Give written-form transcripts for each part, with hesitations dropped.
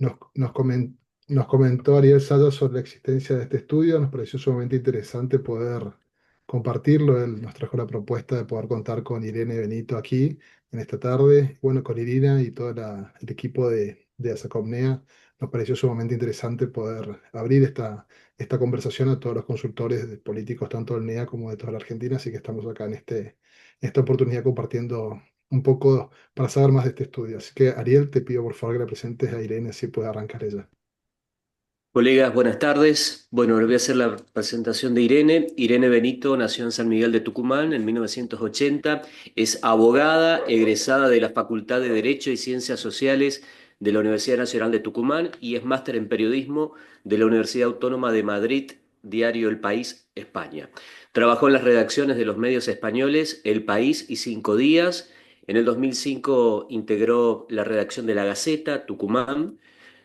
nos comentó Ariel Sayas sobre la existencia de este estudio. Nos pareció sumamente interesante poder compartirlo. Él nos trajo la propuesta de poder contar con Irene Benito aquí en esta tarde. Bueno, con Irina y todo el equipo de Asacomnea. Nos pareció sumamente interesante poder abrir esta conversación a todos los consultores políticos, tanto del NEA como de toda la Argentina. Así que estamos acá esta oportunidad compartiendo un poco para saber más de este estudio. Así que, Ariel, te pido por favor que le presentes a Irene, así puede arrancar ella. Colegas, buenas tardes. Bueno, les voy a hacer la presentación de Irene. Irene Benito nació en San Miguel de Tucumán en 1980. Es abogada egresada de la Facultad de Derecho y Ciencias Sociales de la Universidad Nacional de Tucumán y es máster en periodismo de la Universidad Autónoma de Madrid, diario El País, España. Trabajó en las redacciones de los medios españoles El País y Cinco Días. En el 2005 integró la redacción de La Gaceta, Tucumán,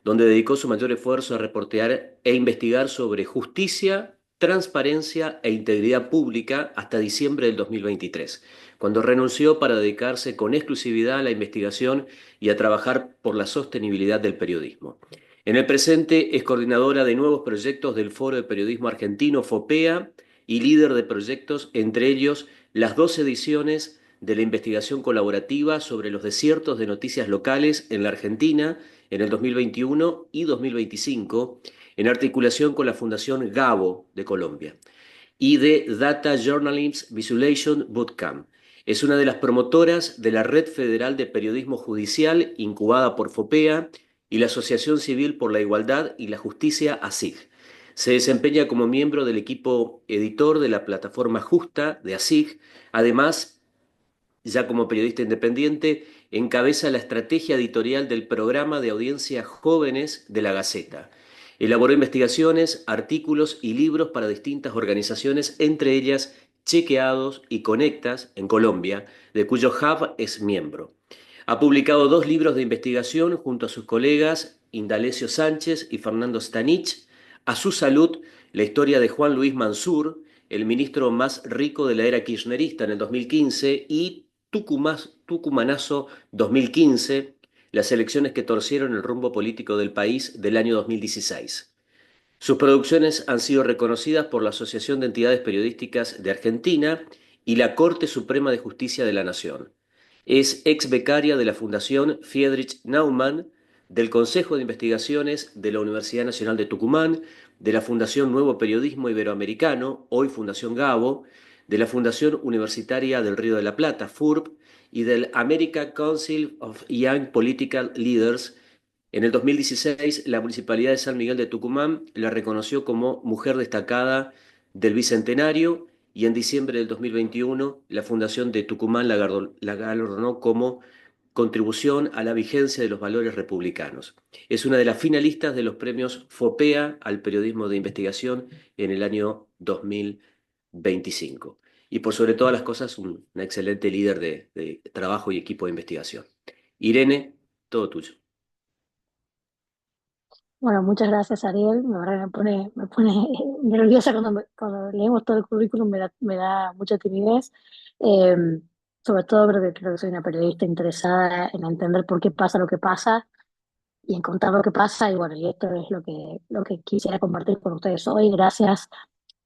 donde dedicó su mayor esfuerzo a reportear e investigar sobre justicia, transparencia e integridad pública hasta diciembre del 2023, cuando renunció para dedicarse con exclusividad a la investigación y a trabajar por la sostenibilidad del periodismo. En el presente es coordinadora de nuevos proyectos del Foro de Periodismo Argentino, FOPEA, y líder de proyectos, entre ellos las 2 ediciones de la investigación colaborativa sobre los desiertos de noticias locales en la Argentina en el 2021 y 2025, en articulación con la Fundación Gabo de Colombia, y de Data Journalism Visualization Bootcamp. Es una de las promotoras de la Red Federal de Periodismo Judicial, incubada por FOPEA, y la Asociación Civil por la Igualdad y la Justicia, ASIG. Se desempeña como miembro del equipo editor de la plataforma Justa de ASIG. Además, ya como periodista independiente, encabeza la estrategia editorial del programa de audiencia Jóvenes de la Gaceta. Elaboró investigaciones, artículos y libros para distintas organizaciones, entre ellas Chequeados y Conectas en Colombia, de cuyo hub es miembro. Ha publicado 2 libros de investigación junto a sus colegas Indalecio Sánchez y Fernando Stanich: A su salud, la historia de Juan Luis Mansur, el ministro más rico de la era kirchnerista en el 2015, y Tucumanazo 2015, las elecciones que torcieron el rumbo político del país del año 2016. Sus producciones han sido reconocidas por la Asociación de Entidades Periodísticas de Argentina y la Corte Suprema de Justicia de la Nación. Es ex becaria de la Fundación Friedrich Naumann, del Consejo de Investigaciones de la Universidad Nacional de Tucumán, de la Fundación Nuevo Periodismo Iberoamericano, hoy Fundación Gabo, de la Fundación Universitaria del Río de la Plata, FURB, y del American Council of Young Political Leaders. En el 2016, la Municipalidad de San Miguel de Tucumán la reconoció como Mujer Destacada del Bicentenario, y en diciembre del 2021 la Fundación de Tucumán la galardonó como Contribución a la Vigencia de los Valores Republicanos. Es una de las finalistas de los premios FOPEA al periodismo de investigación en el año 2025. Y por sobre todas las cosas, una excelente líder de trabajo y equipo de investigación. Irene, todo tuyo. Bueno, muchas gracias, Ariel. La verdad que me pone nerviosa cuando leemos todo el currículum, me da mucha timidez. Eh, Sobre todo creo que soy una periodista interesada en entender por qué pasa lo que pasa y en contar lo que pasa. Y bueno, y esto es lo que quisiera compartir con ustedes hoy. Gracias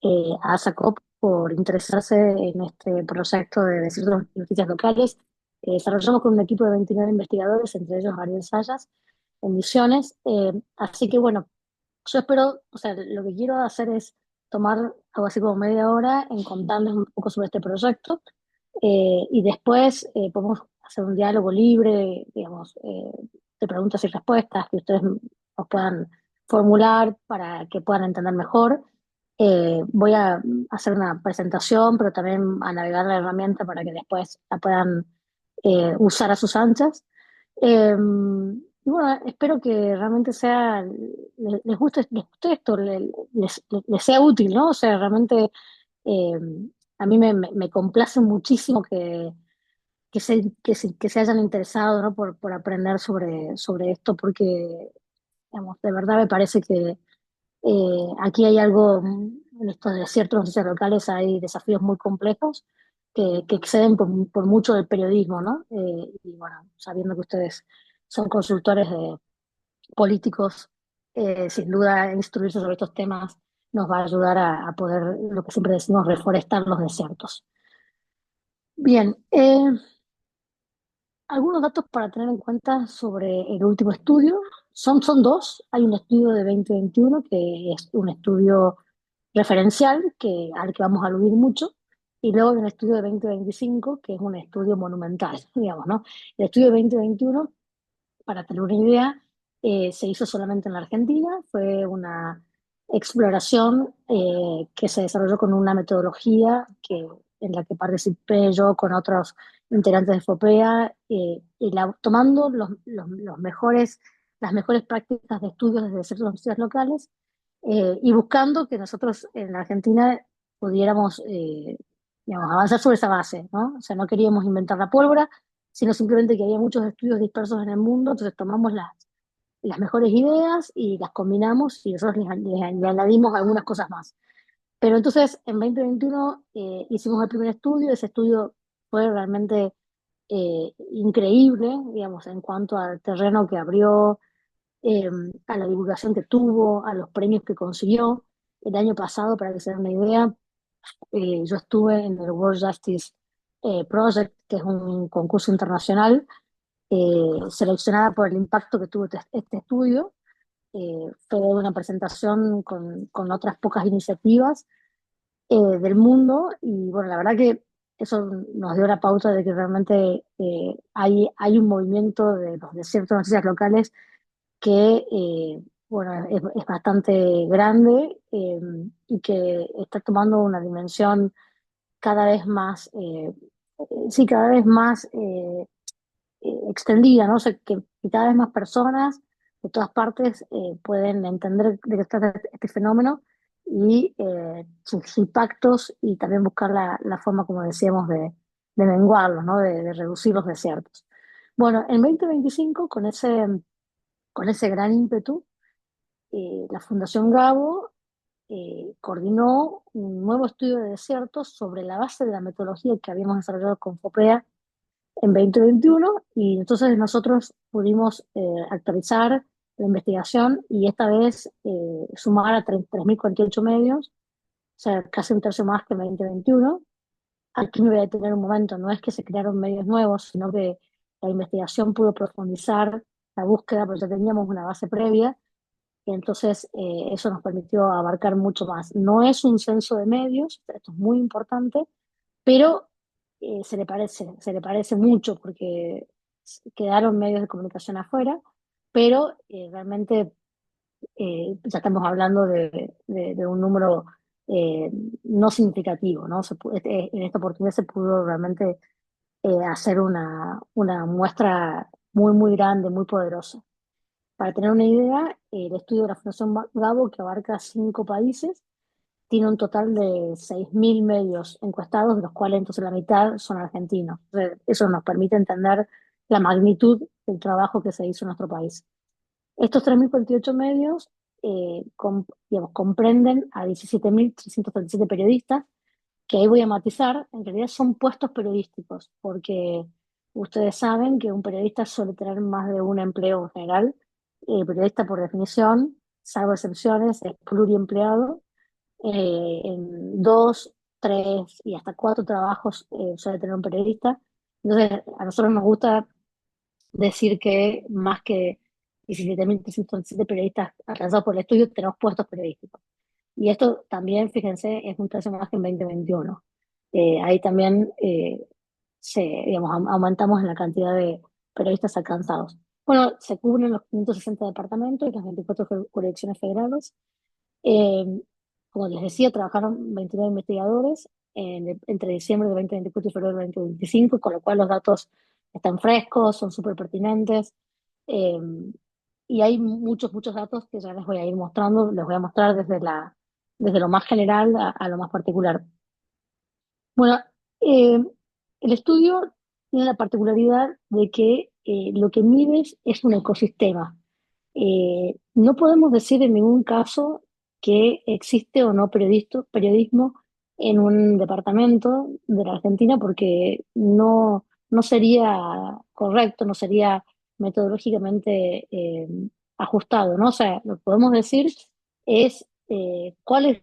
a ASACOP por interesarse en este proyecto de decir noticias locales. Desarrollamos con un equipo de 29 investigadores, entre ellos Ariel Sayas, en Misiones. Así que bueno, yo espero, o sea, lo que quiero hacer es tomar algo así como media hora en contarles un poco sobre este proyecto, y después podemos hacer un diálogo libre, digamos, de preguntas y respuestas que ustedes nos puedan formular para que puedan entender mejor. Voy a hacer una presentación, pero también a navegar la herramienta para que después la puedan usar a sus anchas. Y bueno, espero que realmente les guste esto, les sea útil, ¿no? O sea, realmente eh, a mí me complace muchísimo que se hayan interesado, ¿no? Por aprender sobre esto, porque, digamos, de verdad me parece que aquí hay algo, en estos desiertos noticias locales hay desafíos muy complejos que exceden por mucho del periodismo, ¿no? Y bueno, sabiendo que ustedes son consultores políticos, sin duda instruirse sobre estos temas nos va a ayudar a poder, lo que siempre decimos, reforestar los desiertos. Bien, algunos datos para tener en cuenta sobre el último estudio son dos. Hay un estudio de 2021 que es un estudio referencial al que vamos a aludir mucho, y luego hay un estudio de 2025 que es un estudio monumental, digamos, ¿no? El estudio de 2021, para tener una idea, se hizo solamente en la Argentina. Fue una exploración que se desarrolló con una metodología en la que participé yo con otros integrantes de FOPEA, tomando las mejores prácticas de estudios desde ciertas universidades locales, y buscando que nosotros en la Argentina pudiéramos, digamos, avanzar sobre esa base, ¿no? O sea, no queríamos inventar la pólvora, sino simplemente que había muchos estudios dispersos en el mundo. Entonces tomamos las mejores ideas y las combinamos, y nosotros le añadimos algunas cosas más. Pero entonces en 2021 hicimos el primer estudio. Ese estudio fue realmente increíble, digamos, en cuanto al terreno que abrió, eh, a la divulgación que tuvo, a los premios que consiguió. El año pasado, para que se den una idea, yo estuve en el World Justice Project, que es un concurso internacional, seleccionada por el impacto que tuvo este estudio. Fue una presentación con otras pocas iniciativas del mundo, y bueno, la verdad que eso nos dio la pauta de que realmente hay un movimiento de los desiertos de noticias locales que bueno, es bastante grande, y que está tomando una dimensión cada vez más, sí, cada vez más extendida, ¿no? O sea, que cada vez más personas de todas partes pueden entender de qué trata este fenómeno, y sus impactos, y también buscar la forma, como decíamos, de menguarlos, ¿no? De reducir los desiertos. Bueno, en 2025, con ese gran ímpetu, la Fundación Gabo coordinó un nuevo estudio de desiertos sobre la base de la metodología que habíamos desarrollado con FOPEA en 2021, y entonces nosotros pudimos actualizar la investigación y esta vez sumar a 3.048 medios, o sea, casi un tercio más que en 2021. Aquí me voy a detener un momento. No es que se crearon medios nuevos, sino que la investigación pudo profundizar la búsqueda, porque ya teníamos una base previa, y entonces eso nos permitió abarcar mucho más. No es un censo de medios, esto es muy importante, pero se le parece mucho, porque quedaron medios de comunicación afuera, pero realmente ya estamos hablando de un número eh, no significativo, ¿no? En esta oportunidad se pudo realmente hacer una muestra muy, muy grande, muy poderosa. Para tener una idea, el estudio de la Fundación Gabo, que abarca 5 países, tiene un total de 6.000 medios encuestados, de los cuales entonces la mitad son argentinos. Entonces, eso nos permite entender la magnitud del trabajo que se hizo en nuestro país. Estos 3.048 medios digamos, comprenden a 17.337 periodistas, que ahí voy a matizar. En realidad son puestos periodísticos, porque ustedes saben que un periodista suele tener más de un empleo en general. El periodista, por definición, salvo excepciones, es pluriempleado. En 2, 3 y hasta 4 trabajos suele tener un periodista. Entonces, a nosotros nos gusta decir que más que 17.307 periodistas alcanzados por el estudio, tenemos puestos periodísticos. Y esto también, fíjense, es un tercio más que en 2021. Ahí también digamos, aumentamos en la cantidad de periodistas alcanzados. Bueno, se cubren los 560 departamentos y las 24 jurisdicciones federales. Eh, Como les decía, trabajaron 29 investigadores entre diciembre de 2024 y febrero de 2025, con lo cual los datos están frescos, son súper pertinentes. eh, y hay muchos, muchos datos que ya les voy a ir mostrando. Les voy a mostrar desde lo más general a lo más particular. Bueno, eh, el estudio tiene la particularidad de que lo que mide es un ecosistema. No podemos decir en ningún caso que existe o no periodismo en un departamento de la Argentina, porque no sería correcto, no sería metodológicamente ajustado, ¿no? O sea, lo que podemos decir es cuáles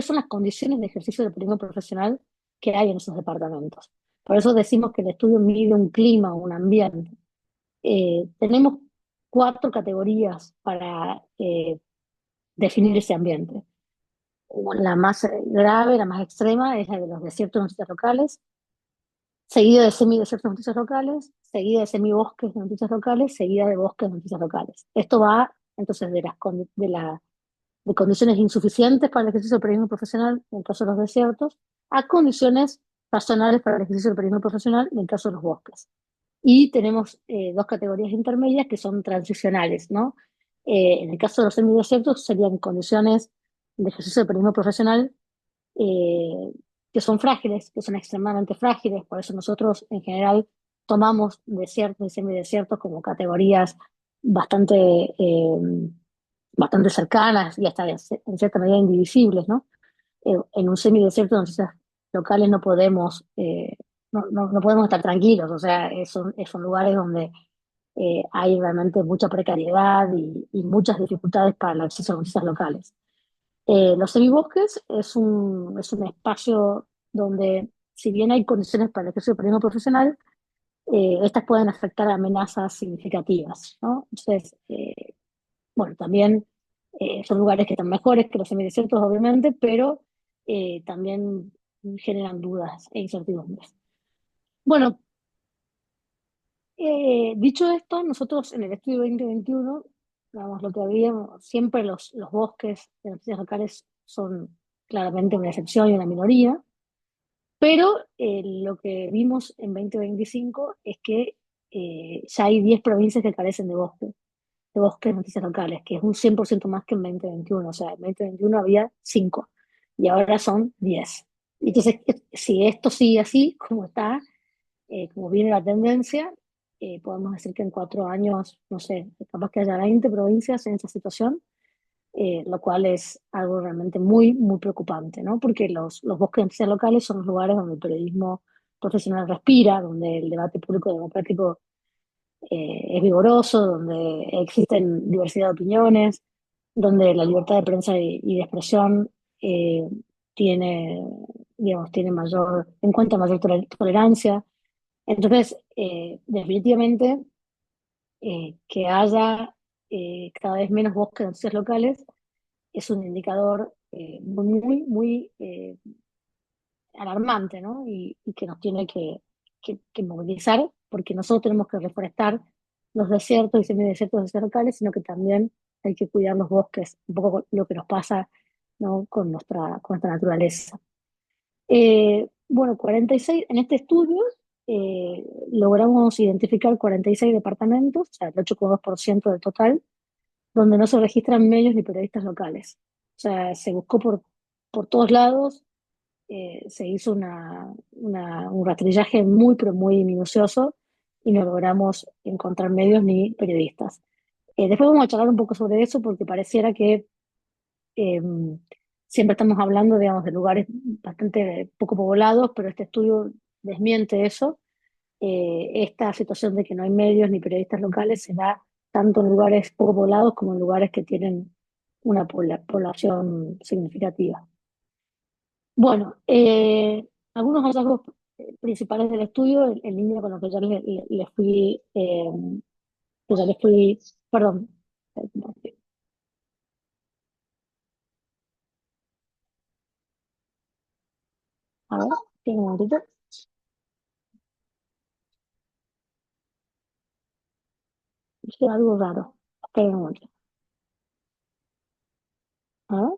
son las condiciones de ejercicio del periodismo profesional que hay en esos departamentos. Por eso decimos que el estudio mide un clima, un ambiente. Tenemos cuatro categorías para definir ese ambiente. La más grave, la más extrema, es la de los desiertos de noticias locales, seguida de semidesiertos de noticias locales, seguida de semibosques de noticias locales, seguida de bosques de noticias locales. Esto va entonces de condiciones insuficientes para el ejercicio del periodismo profesional, en el caso de los desiertos, a condiciones razonables para el ejercicio del periodismo profesional, en el caso de los bosques. Y tenemos dos categorías intermedias que son transicionales, ¿no? En el caso de los semidesiertos serían condiciones de ejercicio del periodismo profesional eh, que son frágiles, que son extremadamente frágiles, por eso nosotros en general tomamos desiertos y semidesiertos como categorías bastante, bastante cercanas y hasta en cierta medida indivisibles, ¿no? En un semidesierto, entonces locales no podemos estar tranquilos, o sea, son lugares donde hay realmente mucha precariedad y muchas dificultades para el acceso a noticias locales. Los semibosques es un espacio donde, si bien hay condiciones para el ejercicio del periodismo profesional, estas pueden afectar a amenazas significativas, ¿no? Entonces, bueno, también son lugares que están mejores que los semidesiertos, obviamente, pero también generan dudas e incertidumbres. Bueno, dicho esto, nosotros en el estudio 2021, digamos, lo que habíamos, siempre los bosques de noticias locales son claramente una excepción y una minoría, pero lo que vimos en 2025 es que ya hay 10 provincias que carecen de bosques de noticias locales, que es un 100% más que en 2021. O sea, en 2021 había 5 y ahora son 10. Entonces, si esto sigue así, como está, como viene la tendencia, podemos decir que en 4 años, no sé, capaz que haya 20 provincias en esa situación, lo cual es algo realmente muy, muy preocupante, ¿no? Porque los bosques de noticias locales son los lugares donde el periodismo profesional respira, donde el debate público democrático es vigoroso, donde existen diversidad de opiniones, donde la libertad de prensa y de expresión eh, tiene, digamos, tiene en cuenta mayor tolerancia. Entonces, definitivamente, que haya cada vez menos bosques de noticias locales es un indicador muy, muy alarmante, ¿no? Y que nos tiene que movilizar, porque nosotros tenemos que reforestar los desiertos y semidesiertos locales, sino que también hay que cuidar los bosques, un poco lo que nos pasa, ¿no? Con nuestra naturaleza. Bueno, 46, en este estudio logramos identificar 46 departamentos, o sea, el 8,2% del total, donde no se registran medios ni periodistas locales. O sea, se buscó por todos lados, se hizo un rastrillaje muy, pero muy minucioso y no logramos encontrar medios ni periodistas. Después vamos a charlar un poco sobre eso porque pareciera que eh, siempre estamos hablando, digamos, de lugares bastante poco poblados, pero este estudio desmiente eso. Esta situación de que no hay medios ni periodistas locales se da tanto en lugares poco poblados como en lugares que tienen una población significativa. Bueno, algunos hallazgos principales del estudio, en línea con lo que ya que ya les fui, perdón, a ver, tiene un momentito, hice algo raro, esperen un momento, a ver,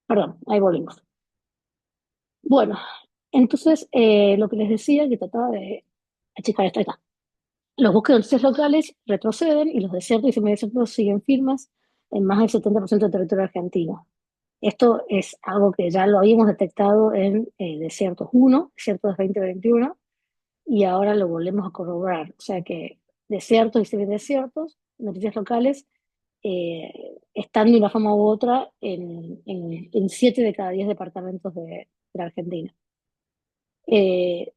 perdón, ahí volvimos. Bueno, entonces lo que les decía, que trataba de achicar esto, ahí está. Los bosques de noticias locales retroceden y los desiertos y semidesiertos siguen firmes en más del 70% del territorio argentino. Esto es algo que ya lo habíamos detectado en Desiertos 1, Desiertos 2021, y ahora lo volvemos a corroborar. O sea que desiertos y semidesiertos noticias locales, están de una forma u otra en 7 de cada 10 departamentos de la Argentina.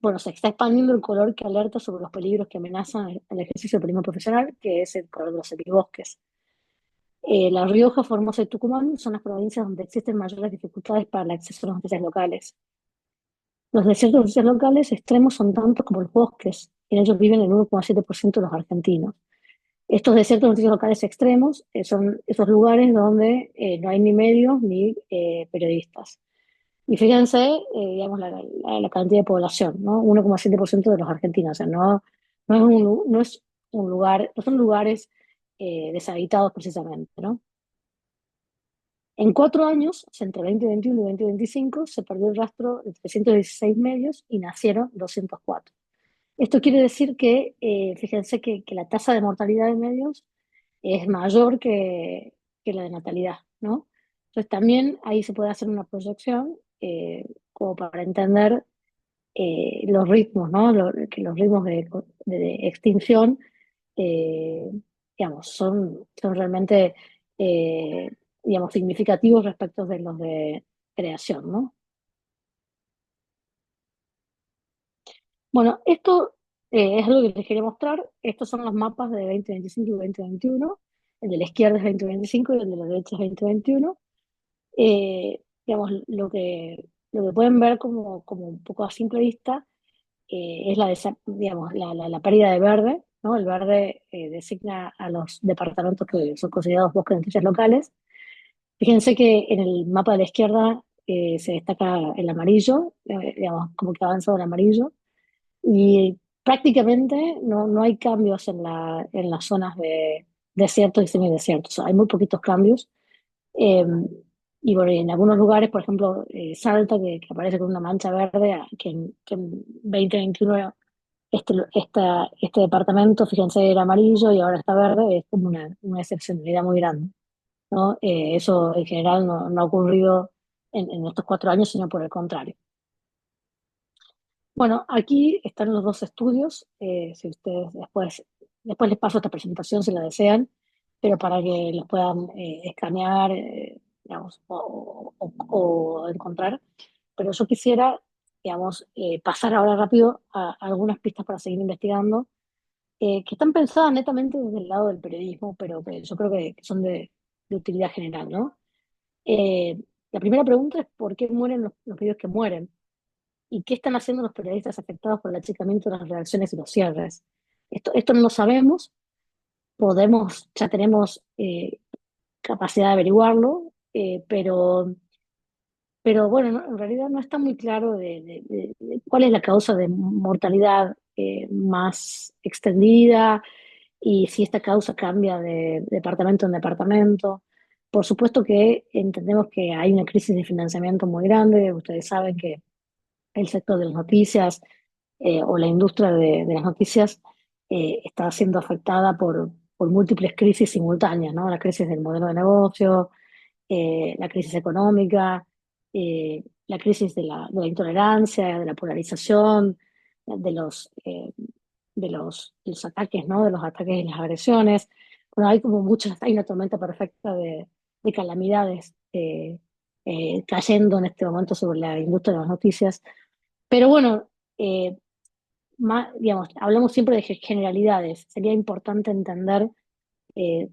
Bueno, se está expandiendo el color que alerta sobre los peligros que amenazan el ejercicio del periodismo profesional, que es el color de los semibosques. La Rioja, Formosa y Tucumán son las provincias donde existen mayores dificultades para el acceso a las noticias locales. Los desiertos de noticias locales extremos son tantos como los bosques, y en ellos viven el 1,7% de los argentinos. Estos desiertos de noticias locales extremos son esos lugares donde no hay ni medios ni periodistas. Y fíjense, digamos, la cantidad de población, ¿no? 1,7% de los argentinos. O sea, no es un lugar, no son lugares deshabitados precisamente, ¿no? En 4 años, o sea, entre 2021 y 2025, se perdió el rastro de 316 medios y nacieron 204. Esto quiere decir que, fíjense que la tasa de mortalidad de medios es mayor que la de natalidad, ¿no? Entonces también ahí se puede hacer una proyección como para entender los ritmos, ¿no? Que los ritmos de extinción, eh, digamos, son realmente, eh, digamos, significativos respecto de los de creación, ¿no? Bueno, esto es algo que les quería mostrar. Estos son los mapas de 2025 y 2021. El de la izquierda es 2025 y el de la derecha es 2021. Digamos, lo que pueden ver como un poco a simple vista es digamos, la pérdida de verde, ¿no? El verde designa a los departamentos que son considerados bosques de noticias locales. Fíjense que en el mapa de la izquierda se destaca el amarillo, digamos, como que ha avanzado el amarillo, y prácticamente no hay cambios en las zonas de desiertos y semidesiertos. O sea, hay muy poquitos cambios. Eh, y bueno, y en algunos lugares, por ejemplo, Salta, que aparece con una mancha verde, que en 2021 este departamento, fíjense, era amarillo y ahora está verde, es como una excepcionalidad muy grande, ¿no? Eso en general no ha ocurrido en estos 4 años, sino por el contrario. Bueno, aquí están los dos estudios, si ustedes después les paso esta presentación si la desean, pero para que los puedan escanear, digamos, o encontrar. Pero yo quisiera, digamos, pasar ahora rápido a algunas pistas para seguir investigando, que están pensadas netamente desde el lado del periodismo, pero que yo creo que son de utilidad general, ¿no? Eh, la primera pregunta es ¿por qué mueren los medios que mueren? ¿Y qué están haciendo los periodistas afectados por el achicamiento de las redacciones y los cierres? Esto no lo sabemos, ya tenemos capacidad de averiguarlo, pero bueno, en realidad no está muy claro de cuál es la causa de mortalidad más extendida y si esta causa cambia de departamento en departamento. Por supuesto que entendemos que hay una crisis de financiamiento muy grande. Ustedes saben que el sector de las noticias o la industria de las noticias está siendo afectada por múltiples crisis simultáneas, ¿no? La crisis del modelo de negocio, la crisis económica, la crisis de la intolerancia, de la polarización, de los ataques, ¿no? De los ataques y las agresiones. Bueno, hay como hay una tormenta perfecta de calamidades cayendo en este momento sobre la industria de las noticias. Pero bueno, digamos, hablamos siempre de generalidades. Sería importante entender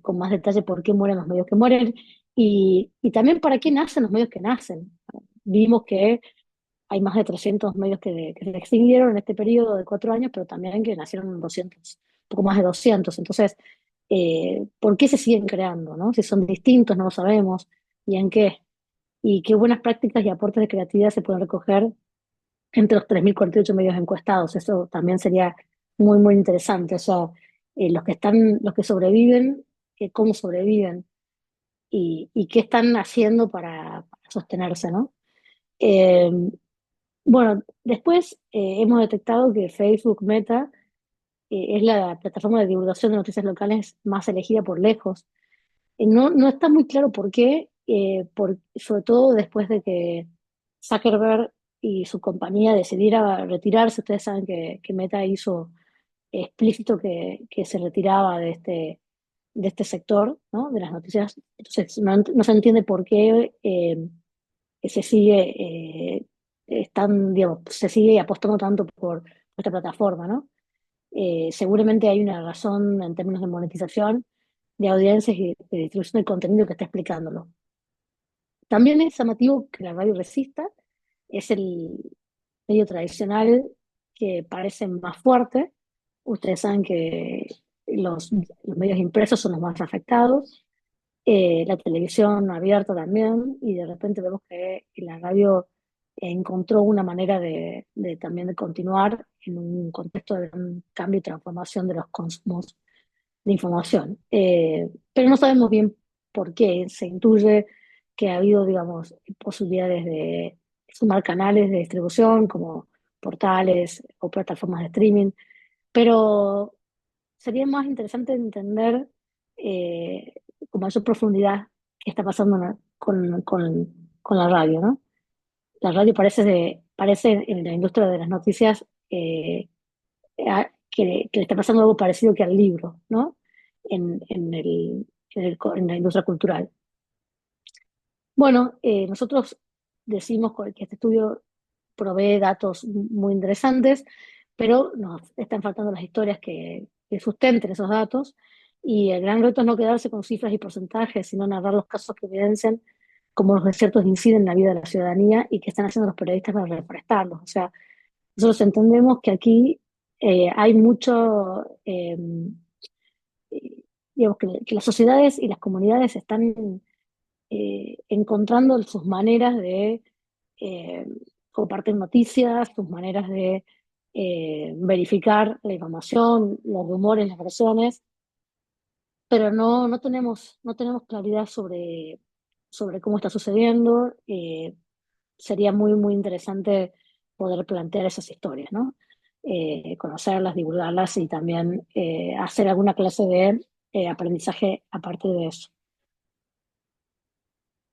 con más detalle por qué mueren los medios que mueren y también para qué nacen los medios que nacen. Vimos que hay más de 300 medios que se extinguieron en este periodo de 4 años, pero también que nacieron 200, un poco más de 200. Entonces, ¿por qué se siguen creando, no? Si son distintos, no lo sabemos. ¿Y en qué? Y qué buenas prácticas y aportes de creatividad se pueden recoger entre los 3.048 medios encuestados. Eso también sería muy, muy interesante. O sea, los que sobreviven, cómo sobreviven y qué están haciendo para sostenerse, ¿no? Eh, bueno, después hemos detectado que Facebook Meta es la plataforma de divulgación de noticias locales más elegida por lejos. No está muy claro por qué, sobre todo después de que Zuckerberg y su compañía decidiera retirarse. Ustedes saben que Meta hizo explícito que se retiraba de este sector, ¿no? De las noticias. Entonces, no se entiende por qué se sigue, digamos, se sigue apostando tanto por esta plataforma, ¿no? Seguramente hay una razón en términos de monetización, de audiencias y de distribución de contenido que está explicándolo. También es llamativo que la radio resista, es el medio tradicional que parece más fuerte. Ustedes saben que los medios impresos son los más afectados, la televisión abierta también, y de repente vemos que la radio encontró una manera también de continuar en un contexto de un cambio y transformación de los consumos de información. Pero no sabemos bien por qué. Se intuye que ha habido, digamos, posibilidades de sumar canales de distribución como portales o plataformas de streaming, pero sería más interesante entender con mayor profundidad qué está pasando con la radio, ¿no? La radio parece en la industria de las noticias que le está pasando algo parecido que al libro, ¿no? En la industria cultural. Bueno, nosotros decimos que este estudio provee datos muy interesantes, pero nos están faltando las historias que sustenten esos datos, y el gran reto es no quedarse con cifras y porcentajes, sino narrar los casos que evidencian cómo los desiertos inciden en la vida de la ciudadanía y qué están haciendo los periodistas para reforestarlos. O sea, nosotros entendemos que aquí hay mucho, digamos, que las sociedades y las comunidades están encontrando sus maneras de eh, compartir noticias, sus maneras de verificar la información, los rumores, las versiones, pero no tenemos claridad sobre cómo está sucediendo. Sería muy, muy interesante poder plantear esas historias, ¿no? Conocerlas, divulgarlas y también hacer alguna clase de aprendizaje a partir de eso.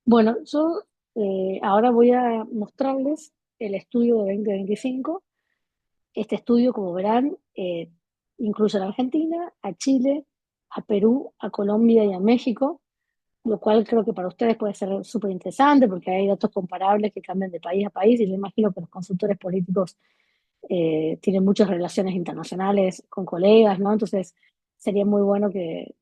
Bueno, yo ahora voy a mostrarles el estudio de 2025. Este estudio, como verán, incluye a la Argentina, a Chile, a Perú, a Colombia y a México, lo cual creo que para ustedes puede ser súper interesante porque hay datos comparables que cambian de país a país, y yo imagino que los consultores políticos tienen muchas relaciones internacionales con colegas, ¿no? Entonces sería muy bueno que,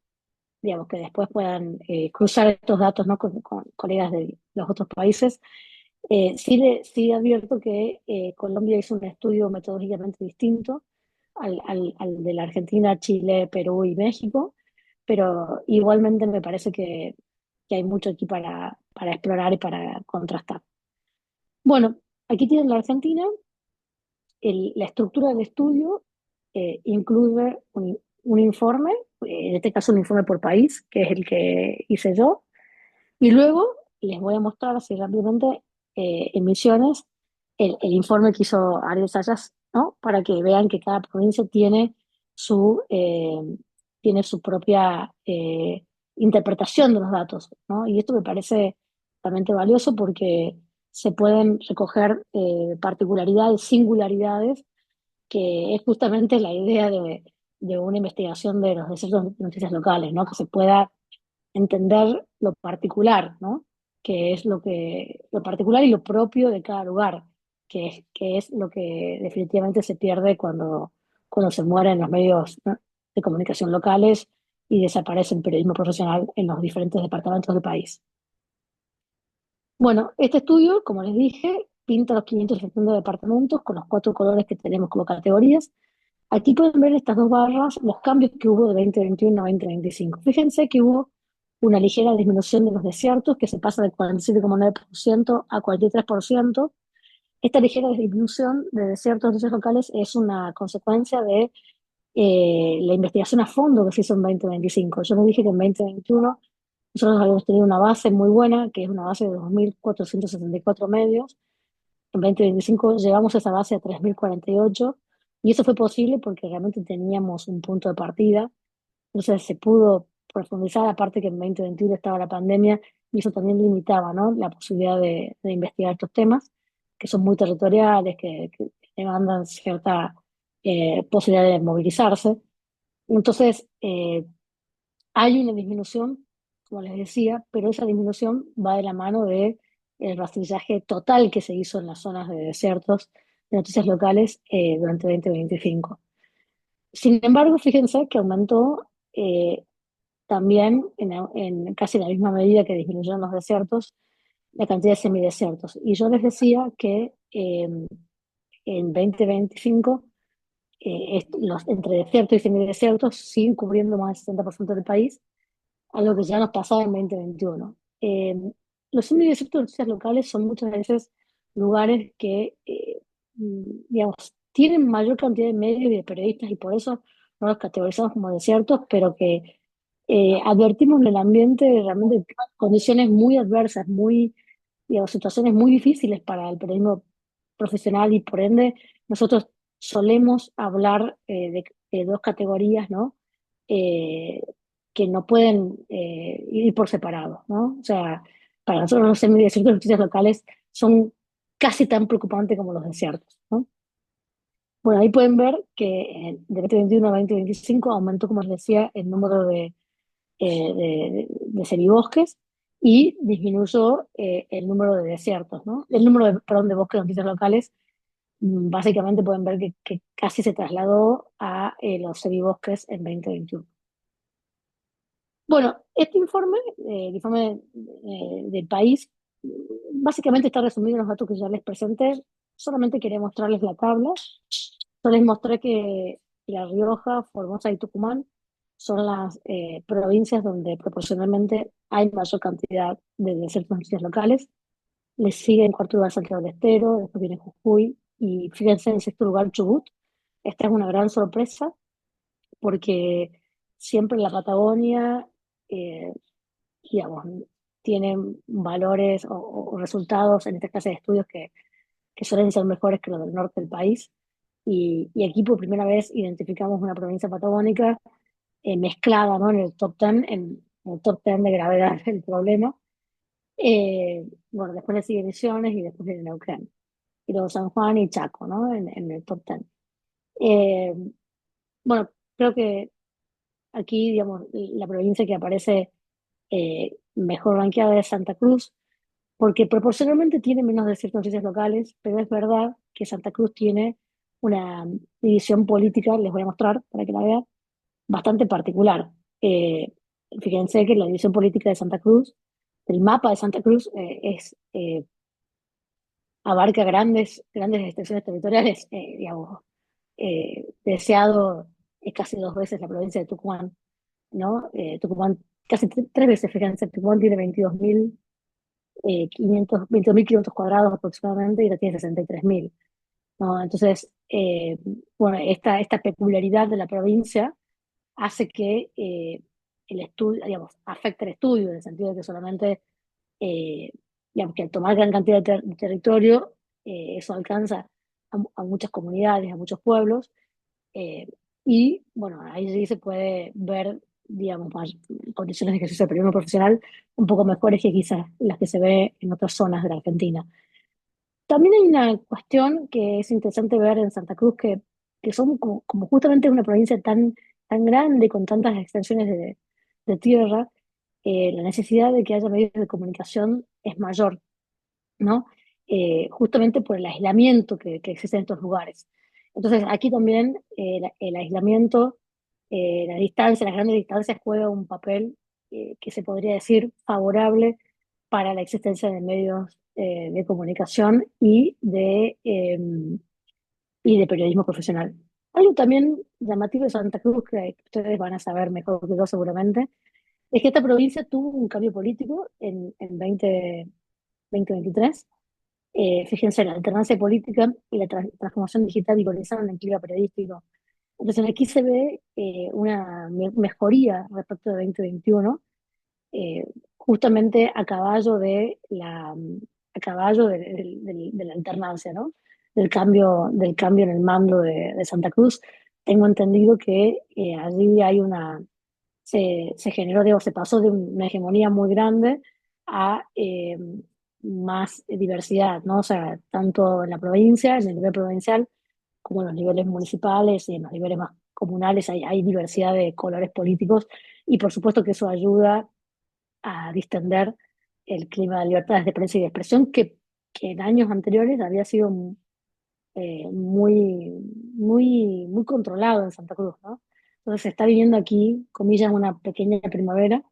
digamos, que después puedan cruzar estos datos, ¿no? con colegas de los otros países. Sí advierto que Colombia hizo un estudio metodológicamente distinto al de la Argentina, Chile, Perú y México, pero igualmente me parece que hay mucho aquí para explorar y para contrastar. Bueno, aquí tienen la Argentina. La estructura del estudio incluye un informe, en este caso un informe por país, que es el que hice yo, y luego les voy a mostrar así rápidamente en Misiones el informe que hizo Ariel Sayas, ¿no? Para que vean que cada provincia su, eh, tiene su propia interpretación de los datos, ¿no? Y esto me parece realmente valioso porque se pueden recoger particularidades, singularidades, que es justamente la idea de una investigación de los desiertos de noticias locales, ¿no? Que se pueda entender lo particular, ¿no? Que es lo particular y lo propio de cada lugar, que es lo que definitivamente se pierde cuando se mueren los medios, ¿no? de comunicación locales y desaparece el periodismo profesional en los diferentes departamentos del país. Bueno, este estudio, como les dije, pinta los 570 departamentos con los 4 colores que tenemos como categorías. Aquí pueden ver estas dos barras, los cambios que hubo de 2021 a 2025. Fíjense que hubo una ligera disminución de los desiertos, que se pasa del 47,9% a 43%. Esta ligera disminución de desiertos locales es una consecuencia de la investigación a fondo que se hizo en 2025. Yo les dije que en 2021 nosotros habíamos tenido una base muy buena, que es una base de 2.474 medios. En 2025 llegamos a esa base a 3.048, y eso fue posible porque realmente teníamos un punto de partida. Entonces se pudo profundizar, aparte que en 2021 estaba la pandemia y eso también limitaba, ¿no? La posibilidad de investigar estos temas, que son muy territoriales, que demandan cierta posibilidad de movilizarse. Entonces, Hay una disminución, como les decía, pero esa disminución va de la mano de el rastrillaje total que se hizo en las zonas de desiertos de noticias locales durante 2025. Sin embargo, fíjense que aumentó también en casi la misma medida que disminuyeron los desiertos la cantidad de semidesiertos. Y yo les decía que en 2025 entre desiertos y semidesiertos siguen cubriendo más del 60% del país, algo que ya nos pasaba en 2021. Los semidesiertos de noticias locales son muchas veces lugares que, digamos, tienen mayor cantidad de medios y de periodistas y por eso no los categorizamos como desiertos, pero que advertimos en el ambiente realmente condiciones muy adversas, muy, digamos, situaciones muy difíciles para el periodismo profesional y por ende nosotros solemos hablar de dos categorías, ¿no? Eh, que no pueden ir por separado, ¿no? O sea, para nosotros los semidesiertos y noticias locales son casi tan preocupantes como los desiertos, ¿no? Bueno, ahí pueden ver que de 2021 a 2025 aumentó, como les decía, el número de semibosques y disminuyó el número de desiertos, ¿no? El número de, perdón, de bosques de noticias locales, básicamente pueden ver que casi se trasladó a los semibosques en 2021. Bueno, este informe, el informe del país, básicamente está resumido en los datos que ya les presenté. Solamente quería mostrarles la tabla. Yo les mostré que La Rioja, Formosa y Tucumán son las provincias donde proporcionalmente hay mayor cantidad de desiertos naturales locales. Les sigue en cuarto lugar Santiago del Estero, después viene Jujuy y fíjense en sexto lugar Chubut. Esta es una gran sorpresa porque siempre la Patagonia, eh, digamos, tienen valores o resultados en esta clase de estudios que suelen ser mejores que los del norte del país. Y aquí por primera vez identificamos una provincia patagónica mezclada, ¿no? En el top 10, en el top 10 de gravedad del problema. Bueno, después le sigue Misiones y después viene Neuquén. Y luego San Juan y Chaco, ¿no? En el top 10. Eh, bueno, creo que aquí, digamos, la provincia que aparece mejor rankeada es Santa Cruz, porque proporcionalmente tiene menos de ciertas noticias locales, pero es verdad que Santa Cruz tiene una división política, les voy a mostrar para que la vean, bastante particular. Eh, Fíjense que la división política de Santa Cruz, el mapa de Santa Cruz abarca grandes extensiones territoriales, digamos, deseado es casi dos veces la provincia de Tucumán, ¿no? Tucumán, casi tres veces, fíjense, Tucumán tiene 22.500 cuadrados aproximadamente y la tiene 63.000, ¿no? Entonces, bueno, esta peculiaridad de la provincia hace que el estudio, digamos, afecte el estudio, en el sentido de que solamente, eh, digamos, que al tomar gran cantidad de territorio, eso alcanza a muchas comunidades, a muchos pueblos, eh, y bueno, ahí sí se puede ver, digamos, condiciones de ejercicio de periodismo profesional un poco mejores que quizás las que se ve en otras zonas de la Argentina. También hay una cuestión que es interesante ver en Santa Cruz, que son como justamente una provincia tan grande, con tantas extensiones de tierra, la necesidad de que haya medios de comunicación es mayor, ¿no? Justamente por el aislamiento que existe en estos lugares. Entonces, aquí también el aislamiento, la distancia, las grandes distancias juega un papel que se podría decir favorable para la existencia de medios de comunicación y de periodismo profesional. Algo también llamativo de Santa Cruz, que ustedes van a saber mejor que yo seguramente, es que esta provincia tuvo un cambio político en 2023. Fíjense, la alternancia política y la transformación digital igualizaron el clima periodístico. Entonces aquí se ve una mejoría respecto de 2021, eh, justamente a caballo de la alternancia, ¿no? Del cambio en el mando de Santa Cruz. Tengo entendido que allí se generó, digo, se pasó de una hegemonía muy grande a más diversidad, ¿no? O sea, tanto en la provincia, en el nivel provincial, como en los niveles municipales y en los niveles más comunales hay diversidad de colores políticos y por supuesto que eso ayuda a distender el clima de libertades de prensa y de expresión que en años anteriores había sido muy, muy controlado en Santa Cruz, ¿no? Entonces se está viviendo aquí, comillas, una pequeña primavera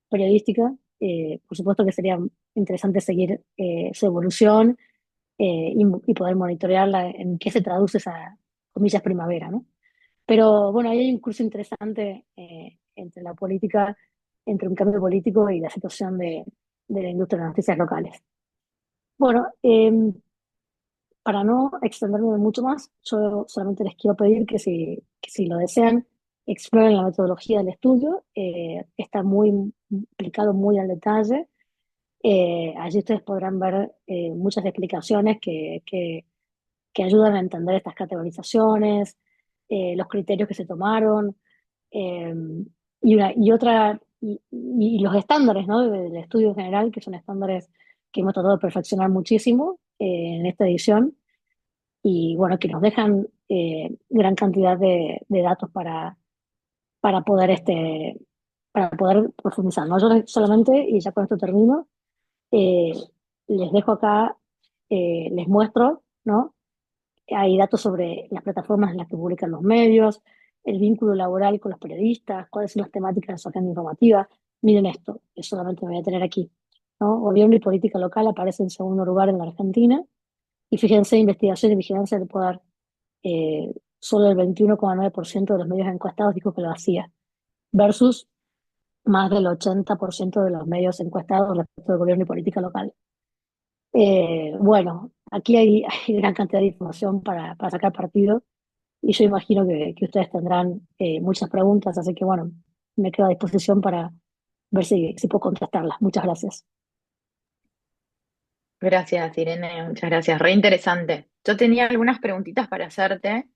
periodística. Por supuesto que sería interesante seguir su evolución y poder monitorearla en qué se traduce esa, comillas, primavera, ¿no? Pero bueno, ahí hay un curso interesante entre la política, entre un cambio político y la situación de la industria de las noticias locales. Bueno, para no extenderme mucho más, yo solamente les quiero pedir que si lo desean, exploren la metodología del estudio. Está muy explicado muy al detalle. Allí ustedes podrán ver muchas explicaciones que ayudan a entender estas categorizaciones, los criterios que se tomaron, eh, y los estándares, ¿no? Del estudio en general, que son estándares que hemos tratado de perfeccionar muchísimo en esta edición y bueno, que nos dejan gran cantidad de datos para poder, para poder profundizar, ¿no? Yo solamente, y ya con esto termino, eh, les dejo acá, les muestro, ¿no? Hay datos sobre las plataformas en las que publican los medios, el vínculo laboral con los periodistas, cuáles son las temáticas de su agenda informativa. Miren esto, yo solamente me voy a tener aquí, ¿no? Gobierno y política local aparece en segundo lugar en la Argentina. Y fíjense, investigación y vigilancia del poder. Solo el 21,9% de los medios encuestados dijo que lo hacía, versus más del 80% de los medios encuestados respecto del gobierno y política local. Bueno, aquí hay gran cantidad de información para sacar partido y yo imagino que ustedes tendrán muchas preguntas, así que bueno, me quedo a disposición para ver si puedo contestarlas. Muchas gracias. Gracias, Irene, muchas gracias. Re interesante. Yo tenía algunas preguntitas para hacerte.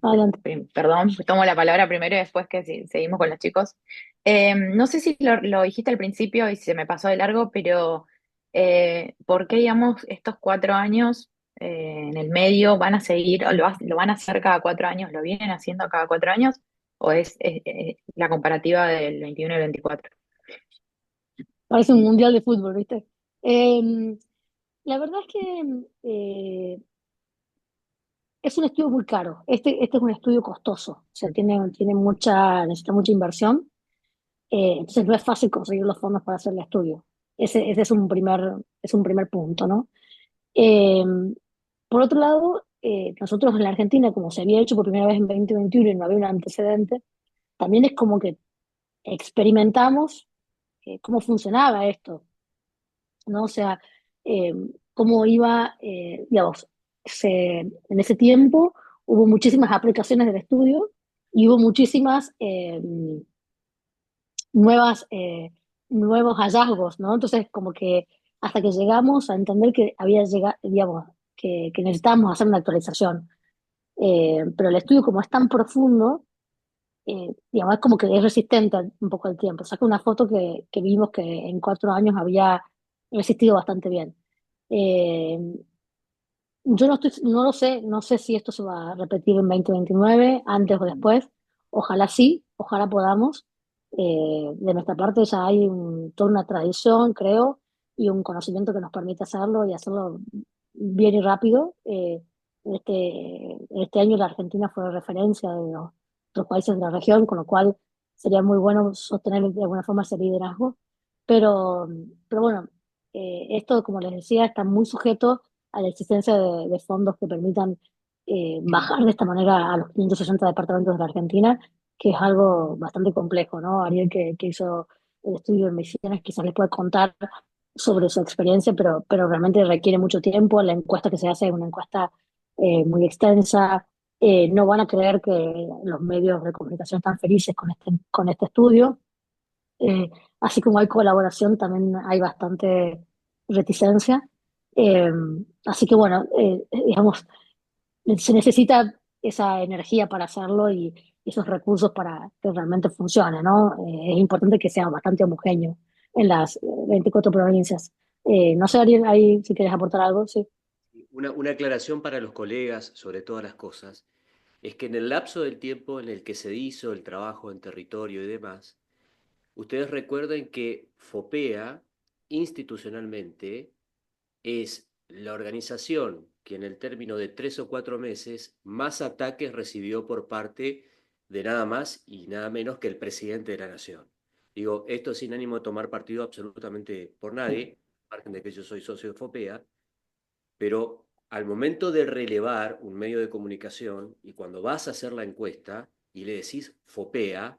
Adelante. Perdón, tomo la palabra primero y después que seguimos con los chicos. No sé si lo dijiste al principio y se me pasó de largo, pero ¿por qué, digamos, estos 4 años en el medio van a seguir, o lo van a hacer cada 4 años, lo vienen haciendo cada 4 años, o es la comparativa del 21 y el 24? Parece un mundial de fútbol, ¿viste? Eh, la verdad es que es un estudio muy caro. Este es un estudio costoso, o sea, necesita mucha inversión, entonces no es fácil conseguir los fondos para hacer el estudio. Ese es un primer punto, ¿no? Eh, por otro lado, nosotros en la Argentina, como se había hecho por primera vez en 2021 y no había un antecedente, también es como que experimentamos cómo funcionaba esto, ¿no? O sea, eh, cómo iba, digamos, en ese tiempo hubo muchísimas aplicaciones del estudio y hubo muchísimas nuevas, nuevos hallazgos, ¿no? Entonces, como que hasta que llegamos a entender que había llegado, digamos, que necesitábamos hacer una actualización. Pero el estudio, como es tan profundo, digamos, es como que es resistente un poco al tiempo. Saca una foto que vimos que en 4 años había resistido bastante bien. Eh, yo no lo sé, no sé si esto se va a repetir en 2029 antes o después. Ojalá sí, ojalá podamos. De nuestra parte ya hay toda una tradición, creo, y un conocimiento que nos permite hacerlo y hacerlo bien y rápido. Este año la Argentina fue referencia de los otros países de la región, con lo cual sería muy bueno sostener de alguna forma ese liderazgo. Pero, pero bueno, esto, como les decía, está muy sujeto a la existencia de fondos que permitan bajar de esta manera a los 560 departamentos de la Argentina, que es algo bastante complejo, ¿no? Ariel, que hizo el estudio en Misiones, quizás les puede contar sobre su experiencia, pero realmente requiere mucho tiempo. La encuesta que se hace es una encuesta muy extensa. No van a creer que los medios de comunicación están felices con este estudio. Eh, Así como hay colaboración, también hay bastante reticencia. Eh, Así que bueno, digamos, se necesita esa energía para hacerlo y esos recursos para que realmente funcione, ¿no? Es importante que sea bastante homogéneo en las 24 provincias. No sé, Ariel, ahí si quieres aportar algo, sí. Una aclaración para los colegas sobre todas las cosas es que en el lapso del tiempo en el que se hizo el trabajo en territorio y demás, ustedes recuerden que FOPEA institucionalmente es la organización que en el término de 3 o 4 meses más ataques recibió por parte de nada más y nada menos que el presidente de la nación. Digo, esto sin ánimo de tomar partido absolutamente por nadie, margen de que yo soy socio de FOPEA, pero al momento de relevar un medio de comunicación y cuando vas a hacer la encuesta y le decís FOPEA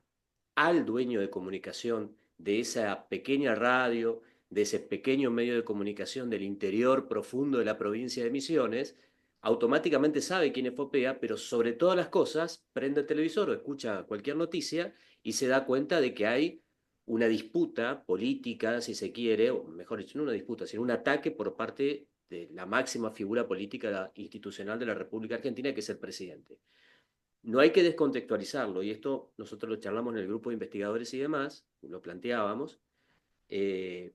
al dueño de comunicación de esa pequeña radio, de ese pequeño medio de comunicación del interior profundo de la provincia de Misiones, automáticamente sabe quién es FOPEA, pero sobre todas las cosas prende el televisor o escucha cualquier noticia y se da cuenta de que hay una disputa política, si se quiere, o mejor dicho, no una disputa, sino un ataque por parte de la máxima figura política institucional de la República Argentina, que es el presidente. No hay que descontextualizarlo, y esto nosotros lo charlamos en el grupo de investigadores y demás, lo planteábamos, eh,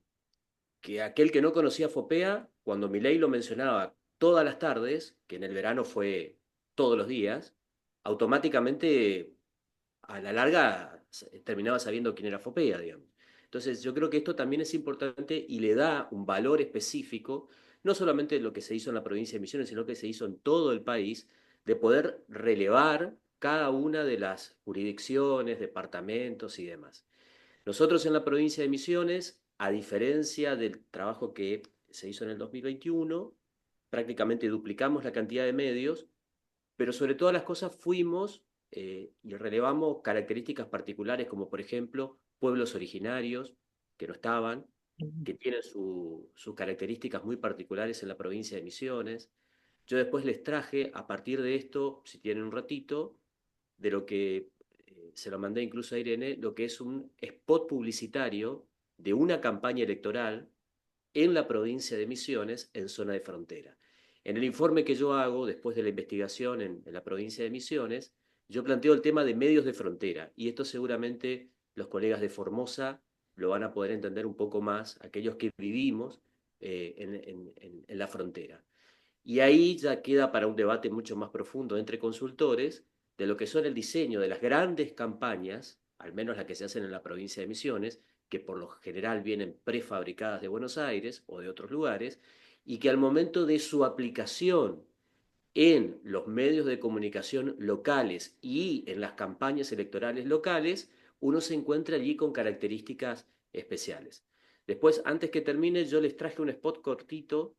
que aquel que no conocía FOPEA, cuando Milei lo mencionaba todas las tardes, que en el verano fue todos los días, automáticamente a la larga terminaba sabiendo quién era FOPEA, digamos. Entonces, yo creo que esto también es importante y le da un valor específico, no solamente lo que se hizo en la provincia de Misiones, sino que se hizo en todo el país, de poder relevar cada una de las jurisdicciones, departamentos y demás. Nosotros en la provincia de Misiones, a diferencia del trabajo que se hizo en el 2021, prácticamente duplicamos la cantidad de medios, pero sobre todas las cosas fuimos y relevamos características particulares como por ejemplo pueblos originarios que no estaban, que tienen sus características muy particulares en la provincia de Misiones. Yo después les traje, a partir de esto, si tienen un ratito, de lo que se lo mandé incluso a Irene, lo que es un spot publicitario de una campaña electoral en la provincia de Misiones, en zona de frontera. En el informe que yo hago, después de la investigación en la provincia de Misiones, yo planteo el tema de medios de frontera, y esto seguramente los colegas de Formosa lo van a poder entender un poco más, aquellos que vivimos en la frontera. Y ahí ya queda para un debate mucho más profundo entre consultores de lo que son el diseño de las grandes campañas, al menos las que se hacen en la provincia de Misiones, que por lo general vienen prefabricadas de Buenos Aires o de otros lugares, y que al momento de su aplicación en los medios de comunicación locales y en las campañas electorales locales, uno se encuentra allí con características especiales. Después, antes que termine, yo les traje un spot cortito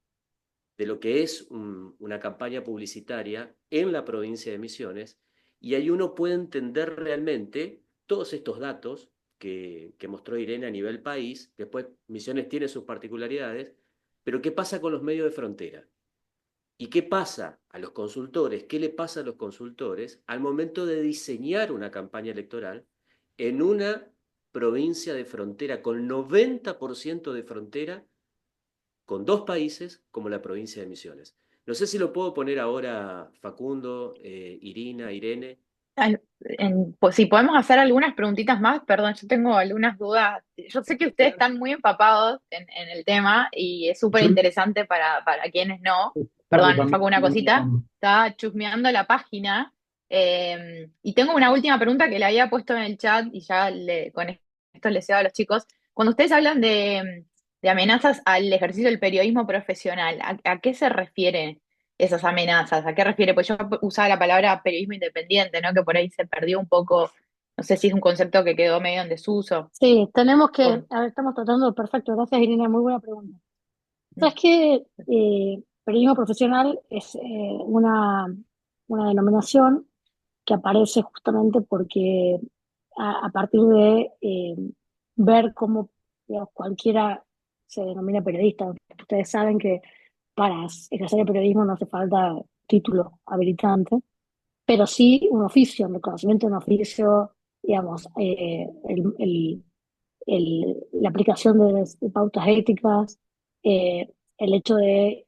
de lo que es una campaña publicitaria en la provincia de Misiones, y ahí uno puede entender realmente todos estos datos que mostró Irene a nivel país. Después Misiones tiene sus particularidades, pero ¿qué pasa con los medios de frontera? ¿Y qué pasa a los consultores? ¿Qué le pasa a los consultores al momento de diseñar una campaña electoral en una provincia de frontera con 90% de frontera con dos países como la provincia de Misiones? No sé si lo puedo poner ahora, Facundo, Irina, Irene. Pues si podemos hacer algunas preguntitas más, perdón, yo tengo algunas dudas. Yo sé que ustedes están muy empapados en el tema y es súper Yo, interesante para quienes no. claro, Perdón, también Facu, una cosita. Estaba chusmeando la página y tengo una última pregunta que le había puesto en el chat y ya con esto les cedo a los chicos. Cuando ustedes hablan de amenazas al ejercicio del periodismo profesional, ¿a qué se refiere esas amenazas? ¿A qué refiere? Pues yo usaba la palabra periodismo independiente, ¿no? Que por ahí se perdió un poco, no sé si es un concepto que quedó medio en desuso. Sí, tenemos que, Por- a ver, estamos tratando, perfecto, gracias Irina, muy buena pregunta. Sabes que periodismo profesional es una denominación que aparece justamente porque a partir de ver cómo digamos, cualquiera se denomina periodista. Ustedes saben que para ejercer el periodismo no hace falta título habilitante, pero sí un oficio, un reconocimiento de un oficio, digamos, la aplicación de pautas éticas, el hecho de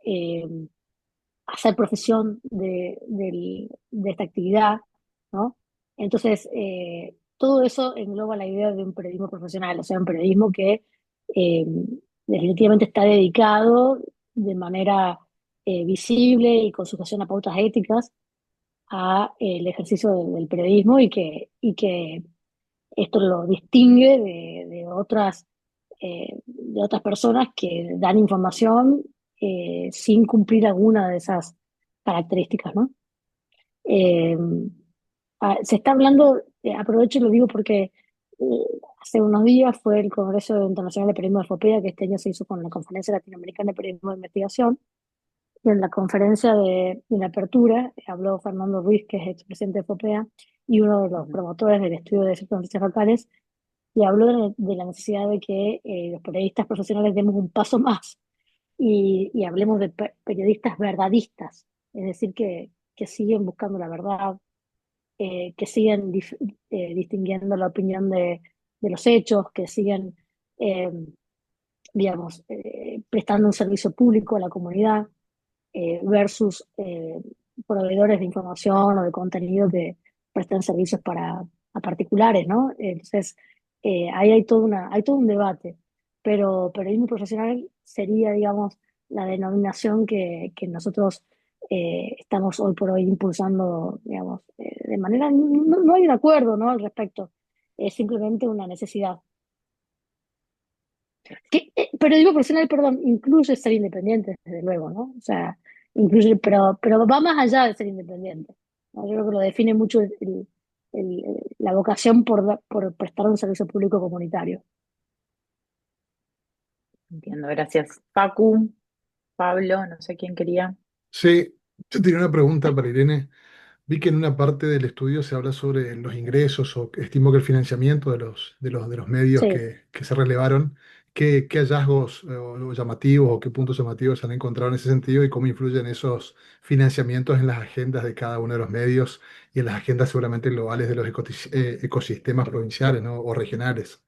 hacer profesión de esta actividad, ¿no? Entonces, todo eso engloba la idea de un periodismo profesional, o sea, un periodismo que eh, definitivamente está dedicado de manera visible y con sujeción a pautas éticas a el ejercicio del periodismo y que Esto lo distingue de otras personas que dan información sin cumplir alguna de esas características, ¿no? Eh, Se está hablando, aprovecho y lo digo porque hace unos días fue el Congreso Internacional de Periodismo de FOPEA, que este año se hizo con la Conferencia Latinoamericana de Periodismo de Investigación, y en la conferencia de la apertura habló Fernando Ruiz, que es expresidente de FOPEA, y uno de los promotores del estudio de circunstancias locales, y habló de la necesidad de que los periodistas profesionales demos un paso más y hablemos de periodistas verdadistas, es decir, que siguen buscando la verdad, que siguen distinguiendo la opinión de los hechos, que siguen, eh, digamos, prestando un servicio público a la comunidad versus proveedores de información o de contenido que prestan servicios a particulares, ¿no? Entonces, ahí hay todo un debate, pero periodismo profesional sería, digamos, la denominación que nosotros estamos hoy por hoy impulsando, digamos, de manera, no hay un acuerdo, ¿no? Al respecto, es simplemente una necesidad. Periodismo profesional, perdón, incluye ser independiente, desde luego, ¿no? O sea, incluye, pero va más allá de ser independiente, ¿no? Yo creo que lo define mucho la vocación por prestar un servicio público comunitario. Entiendo, gracias. Facu, Pablo, no sé quién quería. Sí, yo tenía una pregunta para Irene. Vi que en una parte del estudio se habla sobre los ingresos o que estimo que el financiamiento de los medios Sí, que se relevaron. ¿Qué hallazgos o llamativos o qué puntos llamativos se han encontrado en ese sentido y cómo influyen esos financiamientos en las agendas de cada uno de los medios y en las agendas seguramente globales de los ecosistemas provinciales, ¿no? O regionales?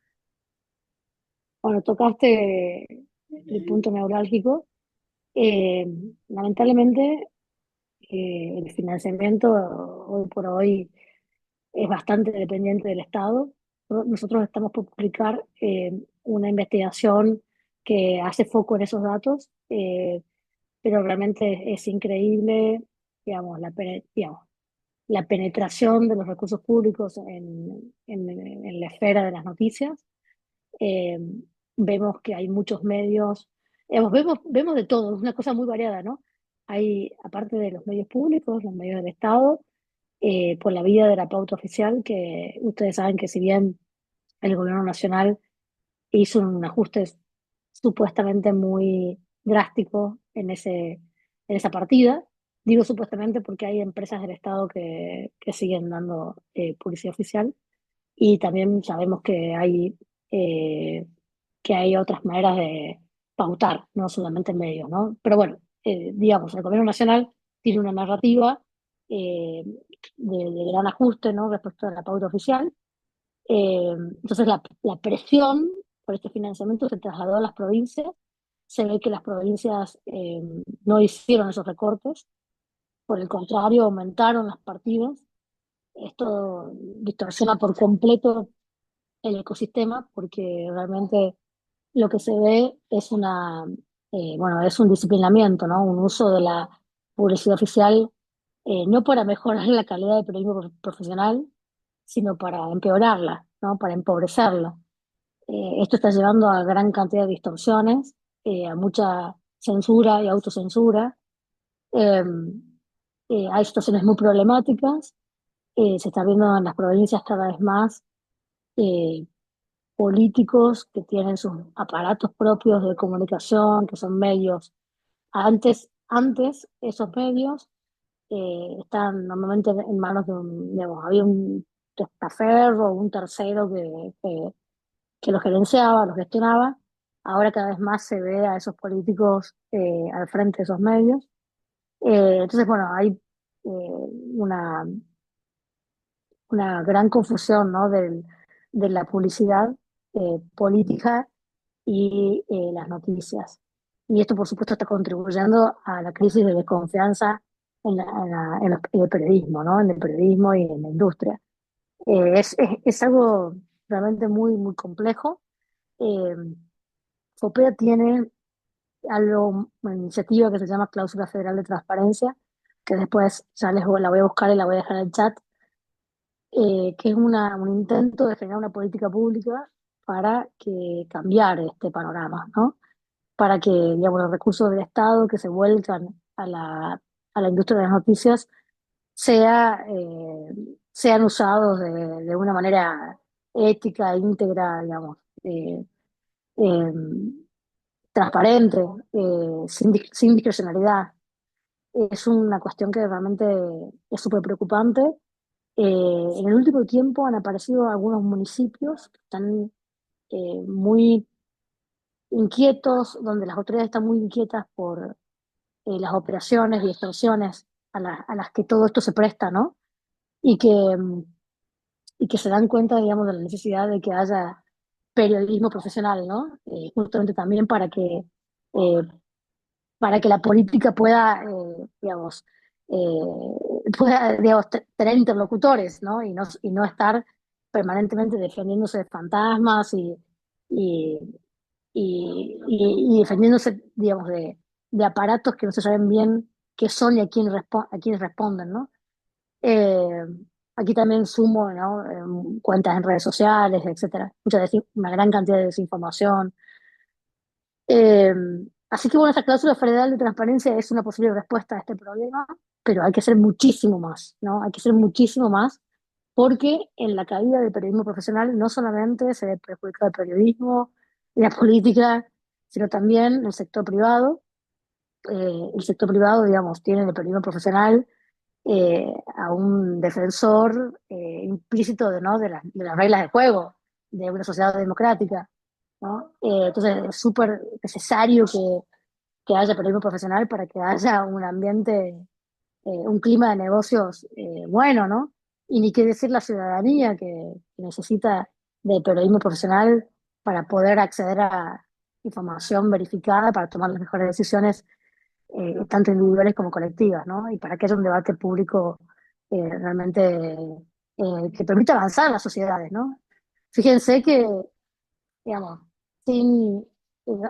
bueno, tocaste el punto neurálgico. Eh, Lamentablemente, el financiamiento hoy por hoy es bastante dependiente del Estado. Nosotros estamos por publicar una investigación que hace foco en esos datos, pero realmente es increíble, digamos, digamos, la penetración de los recursos públicos en la esfera de las noticias. Eh, Vemos que hay muchos medios, digamos, vemos de todo, es una cosa muy variada, ¿no? Hay, aparte de los medios públicos, los medios del Estado, por la vía de la pauta oficial, que ustedes saben que si bien el gobierno nacional hizo un ajuste supuestamente muy drástico en esa partida, digo supuestamente porque hay empresas del Estado que siguen dando publicidad oficial y también sabemos eh, que hay otras maneras de pautar, no solamente en medios, ¿no? Pero bueno, digamos, el gobierno nacional tiene una narrativa de gran ajuste, ¿no? Respecto a la pauta oficial. Entonces la presión por este financiamiento se trasladó a las provincias. Se ve que las provincias no hicieron esos recortes, por el contrario, aumentaron las partidas. Esto distorsiona por completo el ecosistema porque realmente lo que se ve es bueno, es un disciplinamiento, ¿no? Un uso de la publicidad oficial, no para mejorar la calidad del periodismo profesional, sino para empeorarla, ¿no? Para empobrecerla. Esto está llevando a gran cantidad de distorsiones, a mucha censura y autocensura. Eh, Hay situaciones muy problemáticas. Se está viendo en las provincias cada vez más eh, políticos que tienen sus aparatos propios de comunicación, que son medios. Antes esos medios están normalmente en manos digamos, había un testaferro o un tercero que los gerenciaba, los gestionaba. Ahora cada vez más se ve a esos políticos al frente de esos medios. Entonces, bueno, hay una, una gran confusión, ¿no? De la publicidad política y las noticias. Y esto, por supuesto, está contribuyendo a la crisis de desconfianza en el periodismo, ¿no? En el periodismo y en la industria. Es algo realmente muy, muy complejo. Eh, FOPEA tiene una iniciativa que se llama Cláusula Federal de Transparencia, que después ya la voy a buscar y la voy a dejar en el chat, que es un intento de generar una política pública para que cambiar este panorama, ¿no? Para que, digamos, los recursos del Estado que se vuelcan a la industria de las noticias sean usados de una manera ética, íntegra, digamos, eh, transparente, sin discrecionalidad. Es una cuestión que realmente es súper preocupante. En el último tiempo han aparecido algunos municipios que están muy inquietos, donde las autoridades están muy inquietas por las operaciones y extorsiones a las que todo esto se presta, ¿no? Y que, mm, y que se dan cuenta, digamos, de la necesidad de que haya periodismo profesional, ¿no? Justamente también eh, para que la política pueda, digamos, tener interlocutores, ¿no? Y no estar permanentemente defendiéndose de fantasmas y, y defendiéndose, digamos, de aparatos que no se saben bien qué son y a quién responden, ¿no? Eh, Aquí también sumo, ¿no? Cuentas en redes sociales, etcétera. Una gran cantidad de desinformación. Eh, Así que bueno, esta cláusula federal de transparencia es una posible respuesta a este problema, pero hay que hacer muchísimo más, ¿no? Hay que hacer muchísimo más porque en la caída del periodismo profesional no solamente se ve perjudicado el periodismo y la política, sino también el sector privado. El sector privado, digamos, tiene en el periodismo profesional a un defensor implícito ¿no? De las reglas de juego de una sociedad democrática, ¿no? Entonces es súper necesario que haya periodismo profesional para que haya un ambiente, un clima de negocios bueno, ¿no? Y ni qué decir la ciudadanía que necesita de periodismo profesional para poder acceder a información verificada para tomar las mejores decisiones tanto individuales como colectivas, ¿no? Y para que haya un debate público realmente que permita avanzar en las sociedades, ¿no? Fíjense que, digamos, sin,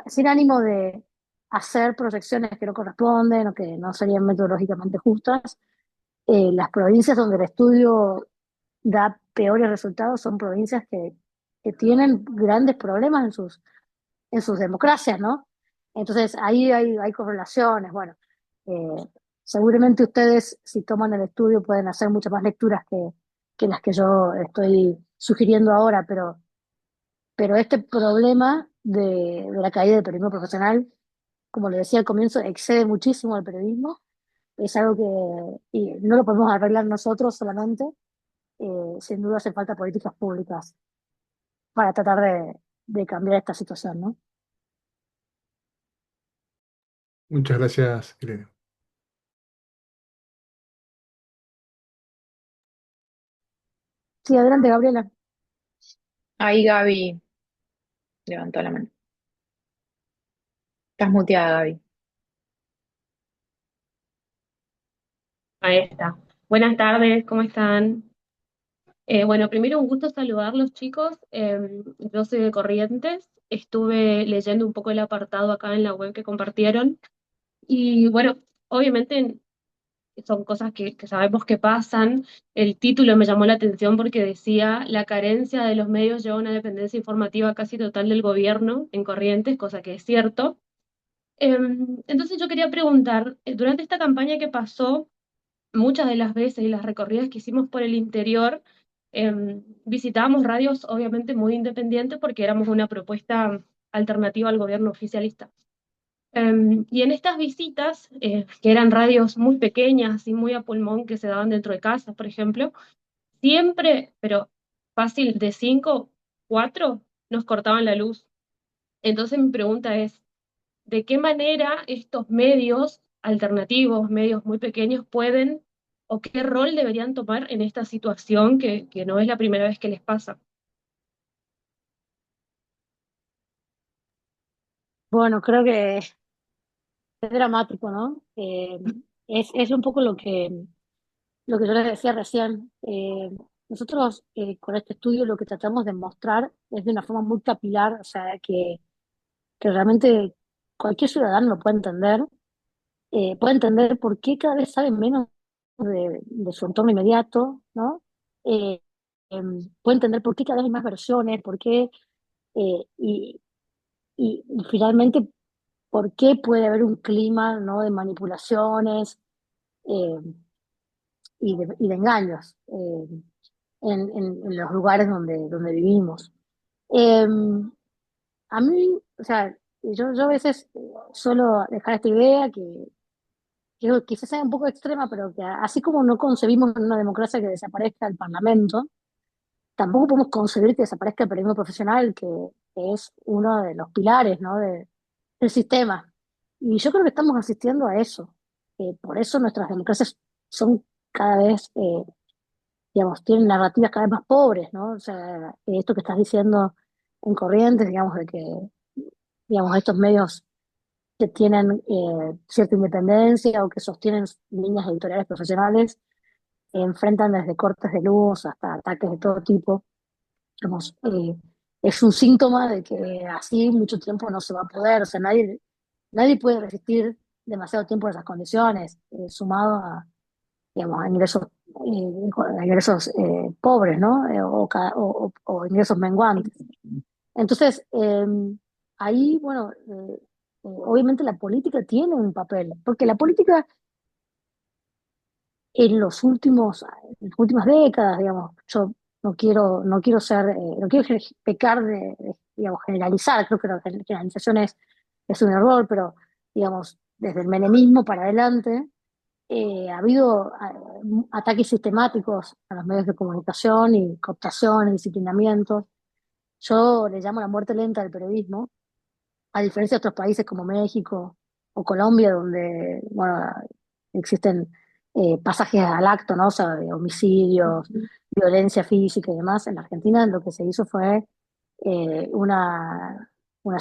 sin ánimo de hacer proyecciones que no corresponden o que no serían metodológicamente justas, las provincias donde el estudio da peores resultados son provincias que tienen grandes problemas en sus democracias, ¿no? Entonces ahí hay correlaciones. Bueno, eh, seguramente ustedes, si toman el estudio, pueden hacer muchas más lecturas que las que yo estoy sugiriendo ahora, pero este problema de la caída del periodismo profesional, como le decía al comienzo, excede muchísimo al periodismo. Es algo que y no lo podemos arreglar nosotros solamente. Sin duda hace falta políticas públicas para tratar de cambiar esta situación, ¿no? Muchas gracias, Irene. Sí, adelante, Gabriela. Ahí Gaby levantó la mano. Estás muteada, Gaby. Ahí está. Buenas tardes, ¿cómo están? Bueno, primero un gusto saludarlos, chicos. Yo soy de Corrientes. Estuve leyendo un poco el apartado acá en la web que compartieron. Y bueno, obviamente son cosas que sabemos que pasan. El título me llamó la atención porque decía la carencia de los medios lleva a una dependencia informativa casi total del gobierno en Corrientes, cosa que es cierto. Entonces yo quería preguntar, durante esta campaña que pasó, muchas de las veces y las recorridas que hicimos por el interior, visitábamos radios obviamente muy independientes porque éramos una propuesta alternativa al gobierno oficialista. Y en estas visitas, que eran radios muy pequeñas y muy a pulmón que se daban dentro de casas, por ejemplo, siempre, pero fácil, de 5, 4, nos cortaban la luz. Entonces mi pregunta es, ¿de qué manera estos medios alternativos, medios muy pequeños, pueden o qué rol deberían tomar en esta situación que no es la primera vez que les pasa? Bueno, creo que es dramático, ¿no? Es un poco lo que yo les decía recién. Nosotros con este estudio lo que tratamos de mostrar es de una forma muy capilar, o sea, que realmente cualquier ciudadano lo puede entender por qué cada vez saben menos de su entorno inmediato, ¿no? puedo entender por qué cada vez hay más versiones, por qué, eh, y, y finalmente, por qué puede haber un clima, ¿no?, de manipulaciones eh, y de engaños en los lugares donde vivimos. Eh, a mí, o sea, yo a veces suelo dejar esta idea que quizás sea un poco extrema, pero que así como no concebimos en una democracia que desaparezca el Parlamento, tampoco podemos concebir que desaparezca el periodismo profesional, que es uno de los pilares, ¿no?, del sistema. Y yo creo que estamos asistiendo a eso. Por eso nuestras democracias son cada vez, digamos, tienen narrativas cada vez más pobres, ¿no? O sea, esto que estás diciendo en Corrientes, digamos, de que, digamos, estos medios que tienen cierta independencia o que sostienen líneas editoriales profesionales, enfrentan desde cortes de luz hasta ataques de todo tipo. Digamos, es un síntoma de que así mucho tiempo no se va a poder, o sea, nadie puede resistir demasiado tiempo en esas condiciones, sumado a, digamos, a ingresos pobres, ¿no? O ingresos menguantes. Entonces, ahí, bueno, obviamente la política tiene un papel, porque la política en las últimas décadas, digamos, yo no quiero pecar digamos, generalizar, creo que la generalización es un error, pero, digamos, desde el menemismo para adelante, ha habido ataques sistemáticos a los medios de comunicación y cooptación y disciplinamientos. Yo le llamo la muerte lenta del periodismo, a diferencia de otros países como México o Colombia, donde, bueno, existen pasajes al acto, ¿no? O sea, de homicidios, violencia física y demás. En la Argentina lo que se hizo fue eh, una, un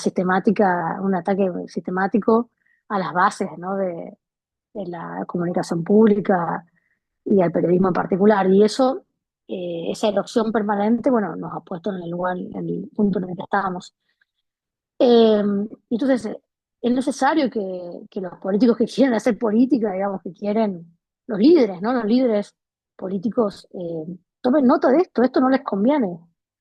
ataque sistemático a las bases, ¿no?, de la comunicación pública y al periodismo en particular. Y eso, esa erosión permanente, bueno, nos ha puesto en el lugar, en el punto en el que estábamos. Eh, entonces, es necesario que los políticos que quieren hacer política, digamos, que quieren, los líderes, ¿no? Los líderes políticos tomen nota de esto, esto no les conviene.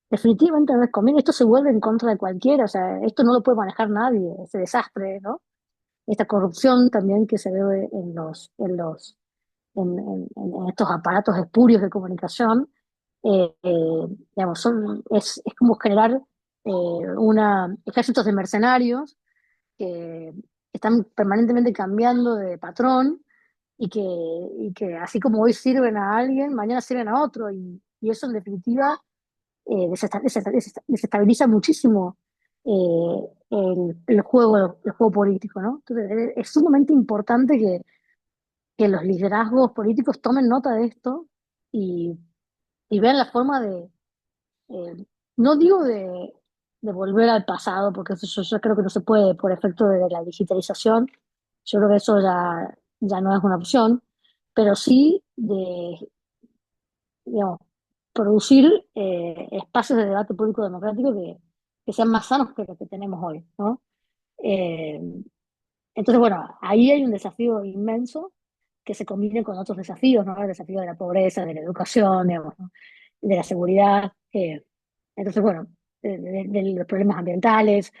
Definitivamente no les conviene, esto se vuelve en contra de cualquiera, o sea, esto no lo puede manejar nadie, ese desastre, ¿no? Esta corrupción también que se ve en estos aparatos espurios de comunicación, digamos, es como generar ejércitos de mercenarios que están permanentemente cambiando de patrón y que así como hoy sirven a alguien, mañana sirven a otro y eso en definitiva desestabiliza muchísimo el juego político, ¿no? Entonces es sumamente importante que los liderazgos políticos tomen nota de esto y, y vean la forma eh, no digo de volver al pasado, porque eso yo creo que no se puede por efecto de la digitalización, yo creo que eso ya no es una opción, pero sí de, digamos, producir espacios de debate público democrático que sean más sanos que los que tenemos hoy, ¿no? Eh, entonces, bueno, ahí hay un desafío inmenso que se combine con otros desafíos, ¿no? El desafío de la pobreza, de la educación, digamos, ¿no?, de la seguridad. Entonces, bueno, de los problemas ambientales.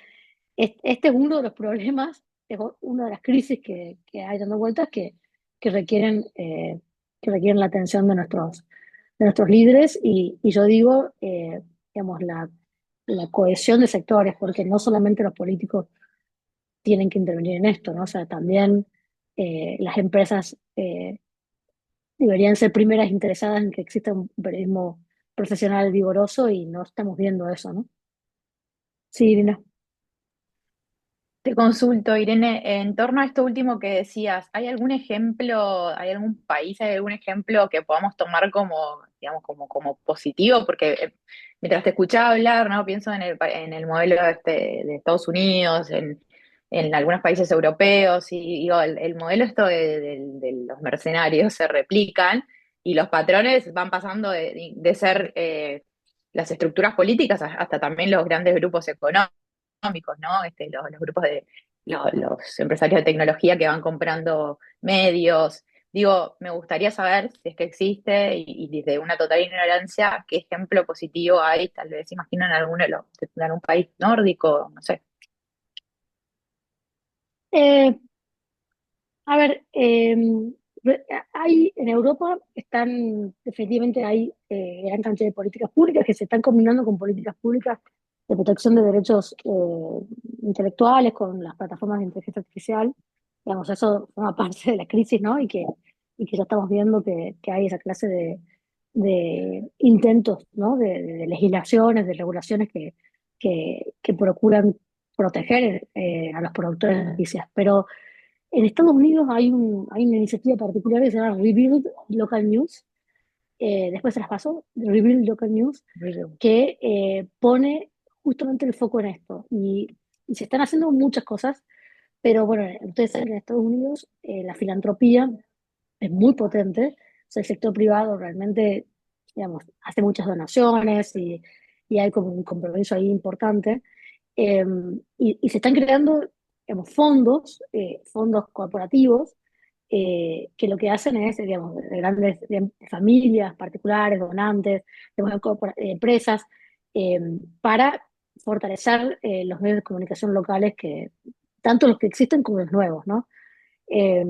Este es uno de los problemas, es una de las crisis que hay dando vueltas que requieren, eh, que requieren la atención de nuestros líderes y yo digo, digamos, la cohesión de sectores, porque no solamente los políticos tienen que intervenir en esto, ¿no? O sea, también las empresas deberían ser primeras interesadas en que exista un periodismo profesional vigoroso y no estamos viendo eso, ¿no? Sí, Irina. Te consulto, Irene, en torno a esto último que decías, ¿hay algún ejemplo, hay algún país, hay algún ejemplo que podamos tomar como, digamos, como positivo? Porque mientras te escuchaba hablar, ¿no? Pienso en el modelo de Estados Unidos, en algunos países europeos, y digo, el modelo esto de los mercenarios se replican y los patrones van pasando de ser las estructuras políticas hasta también los grandes grupos económicos, ¿no? Los grupos de los empresarios de tecnología que van comprando medios. Digo, me gustaría saber si es que existe y desde una total ignorancia, qué ejemplo positivo hay, tal vez imaginan alguno de algún país nórdico, no sé. Eh, a ver, hay en Europa están, efectivamente hay gran cantidad de políticas públicas que se están combinando con políticas públicas de protección de derechos intelectuales, con las plataformas de inteligencia artificial. Digamos, eso forma parte de la crisis, ¿no? Y que ya estamos viendo que hay esa clase de intentos, ¿no? De legislaciones, de regulaciones que procuran proteger a los productores de noticias. Pero en Estados Unidos hay una iniciativa particular que se llama Rebuild Local News, después se las paso, Rebuild Local News, que pone justamente el foco en esto. Y se están haciendo muchas cosas, pero bueno, ustedes saben que en Estados Unidos la filantropía es muy potente, o sea, el sector privado realmente, digamos, hace muchas donaciones y hay como un compromiso ahí importante. Eh, y se están creando, digamos, fondos corporativos que lo que hacen es, digamos, de grandes de familias particulares, donantes, digamos, empresas, eh, para fortalecer los medios de comunicación locales, que tanto los que existen como los nuevos, ¿no? Eh,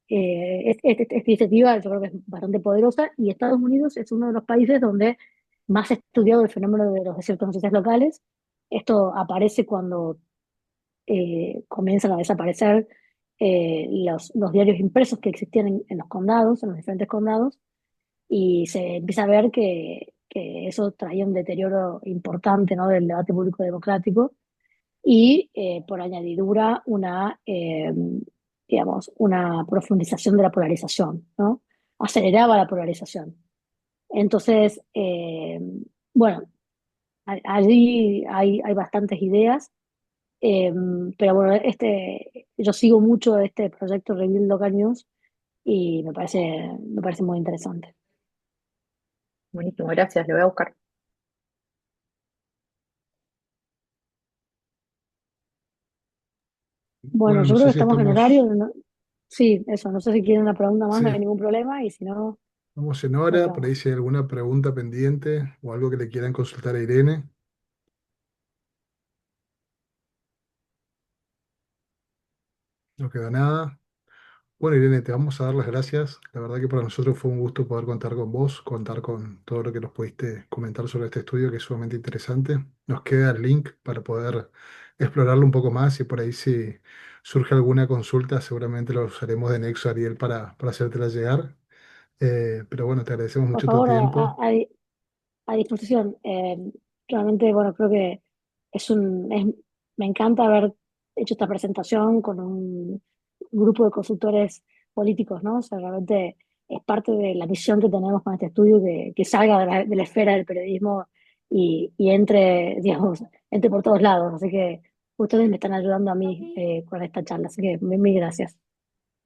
esta iniciativa yo creo que es bastante poderosa y Estados Unidos es uno de los países donde más se ha estudiado el fenómeno de los desiertos de noticias locales. Esto aparece cuando comienzan a desaparecer los diarios impresos que existían en los condados, en los diferentes condados, y se empieza a ver que eso traía un deterioro importante, ¿no? Del debate público democrático y por añadidura digamos, una profundización de la polarización, ¿no? Aceleraba la polarización. Entonces, bueno, allí hay bastantes ideas, eh, pero bueno, yo sigo mucho este proyecto Rebuild Local News y me parece muy interesante. Buenísimo, gracias, lo voy a buscar. Bueno, Bueno, yo no creo sé que si estamos en horario, estamos, ¿no? Sí, eso, no sé si quieren una pregunta más, no hay sí, ningún problema, y si no, estamos en hora, por ahí cortamos. si hay alguna pregunta pendiente o algo que le quieran consultar a Irene, no queda nada. Bueno, Irene, te vamos a dar las gracias. La verdad que para nosotros fue un gusto poder contar con vos, contar con todo lo que nos pudiste comentar sobre este estudio, que es sumamente interesante. Nos queda el link para poder explorarlo un poco más y por ahí si surge alguna consulta, seguramente lo usaremos de nexo, Ariel, para hacértela llegar. Pero bueno, te agradecemos Por mucho tu favor, tiempo. a disposición. Realmente, bueno, creo que me encanta haber hecho esta presentación con un grupo de consultores políticos, ¿no? O sea, realmente es parte de la misión que tenemos con este estudio, que salga de la esfera del periodismo y entre, digamos, entre por todos lados. Así que ustedes me están ayudando a mí con esta charla. Así que mil gracias.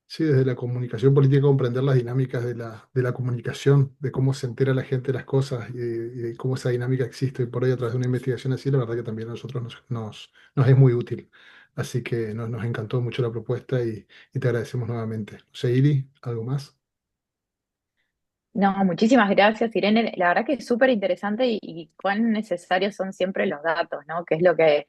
Sí, desde la comunicación política comprender las dinámicas de la comunicación, de cómo se entera la gente de las cosas y de cómo esa dinámica existe y por ahí a través de una investigación así, la verdad que también a nosotros nos es muy útil. Así que nos encantó mucho la propuesta y te agradecemos nuevamente. Seiri, ¿algo más? No, muchísimas gracias, Irene. La verdad que es súper interesante y cuán necesarios son siempre los datos, ¿no? Que es lo que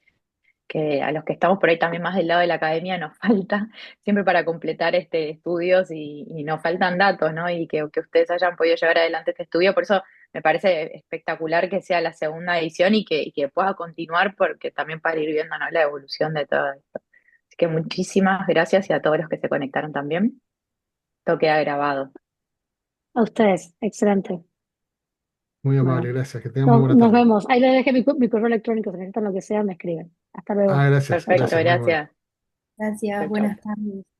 a los que estamos por ahí también más del lado de la academia nos falta siempre para completar estudios y nos faltan datos, ¿no? Y que ustedes hayan podido llevar adelante este estudio. Por eso me parece espectacular que sea la segunda edición y que pueda continuar porque también para ir viendo, ¿no? La evolución de todo esto. Así que muchísimas gracias y a todos los que se conectaron también. Esto queda grabado. A ustedes, excelente. Muy amable, Bueno, gracias. Que tengan muy buena nos tarde. vemos. Ahí les dejé mi correo electrónico, si necesitan lo que sea, me escriben. Hasta Ah, luego. gracias, Perfecto, gracias, muy amable. gracias. Gracias, Chau, chau. buenas tardes.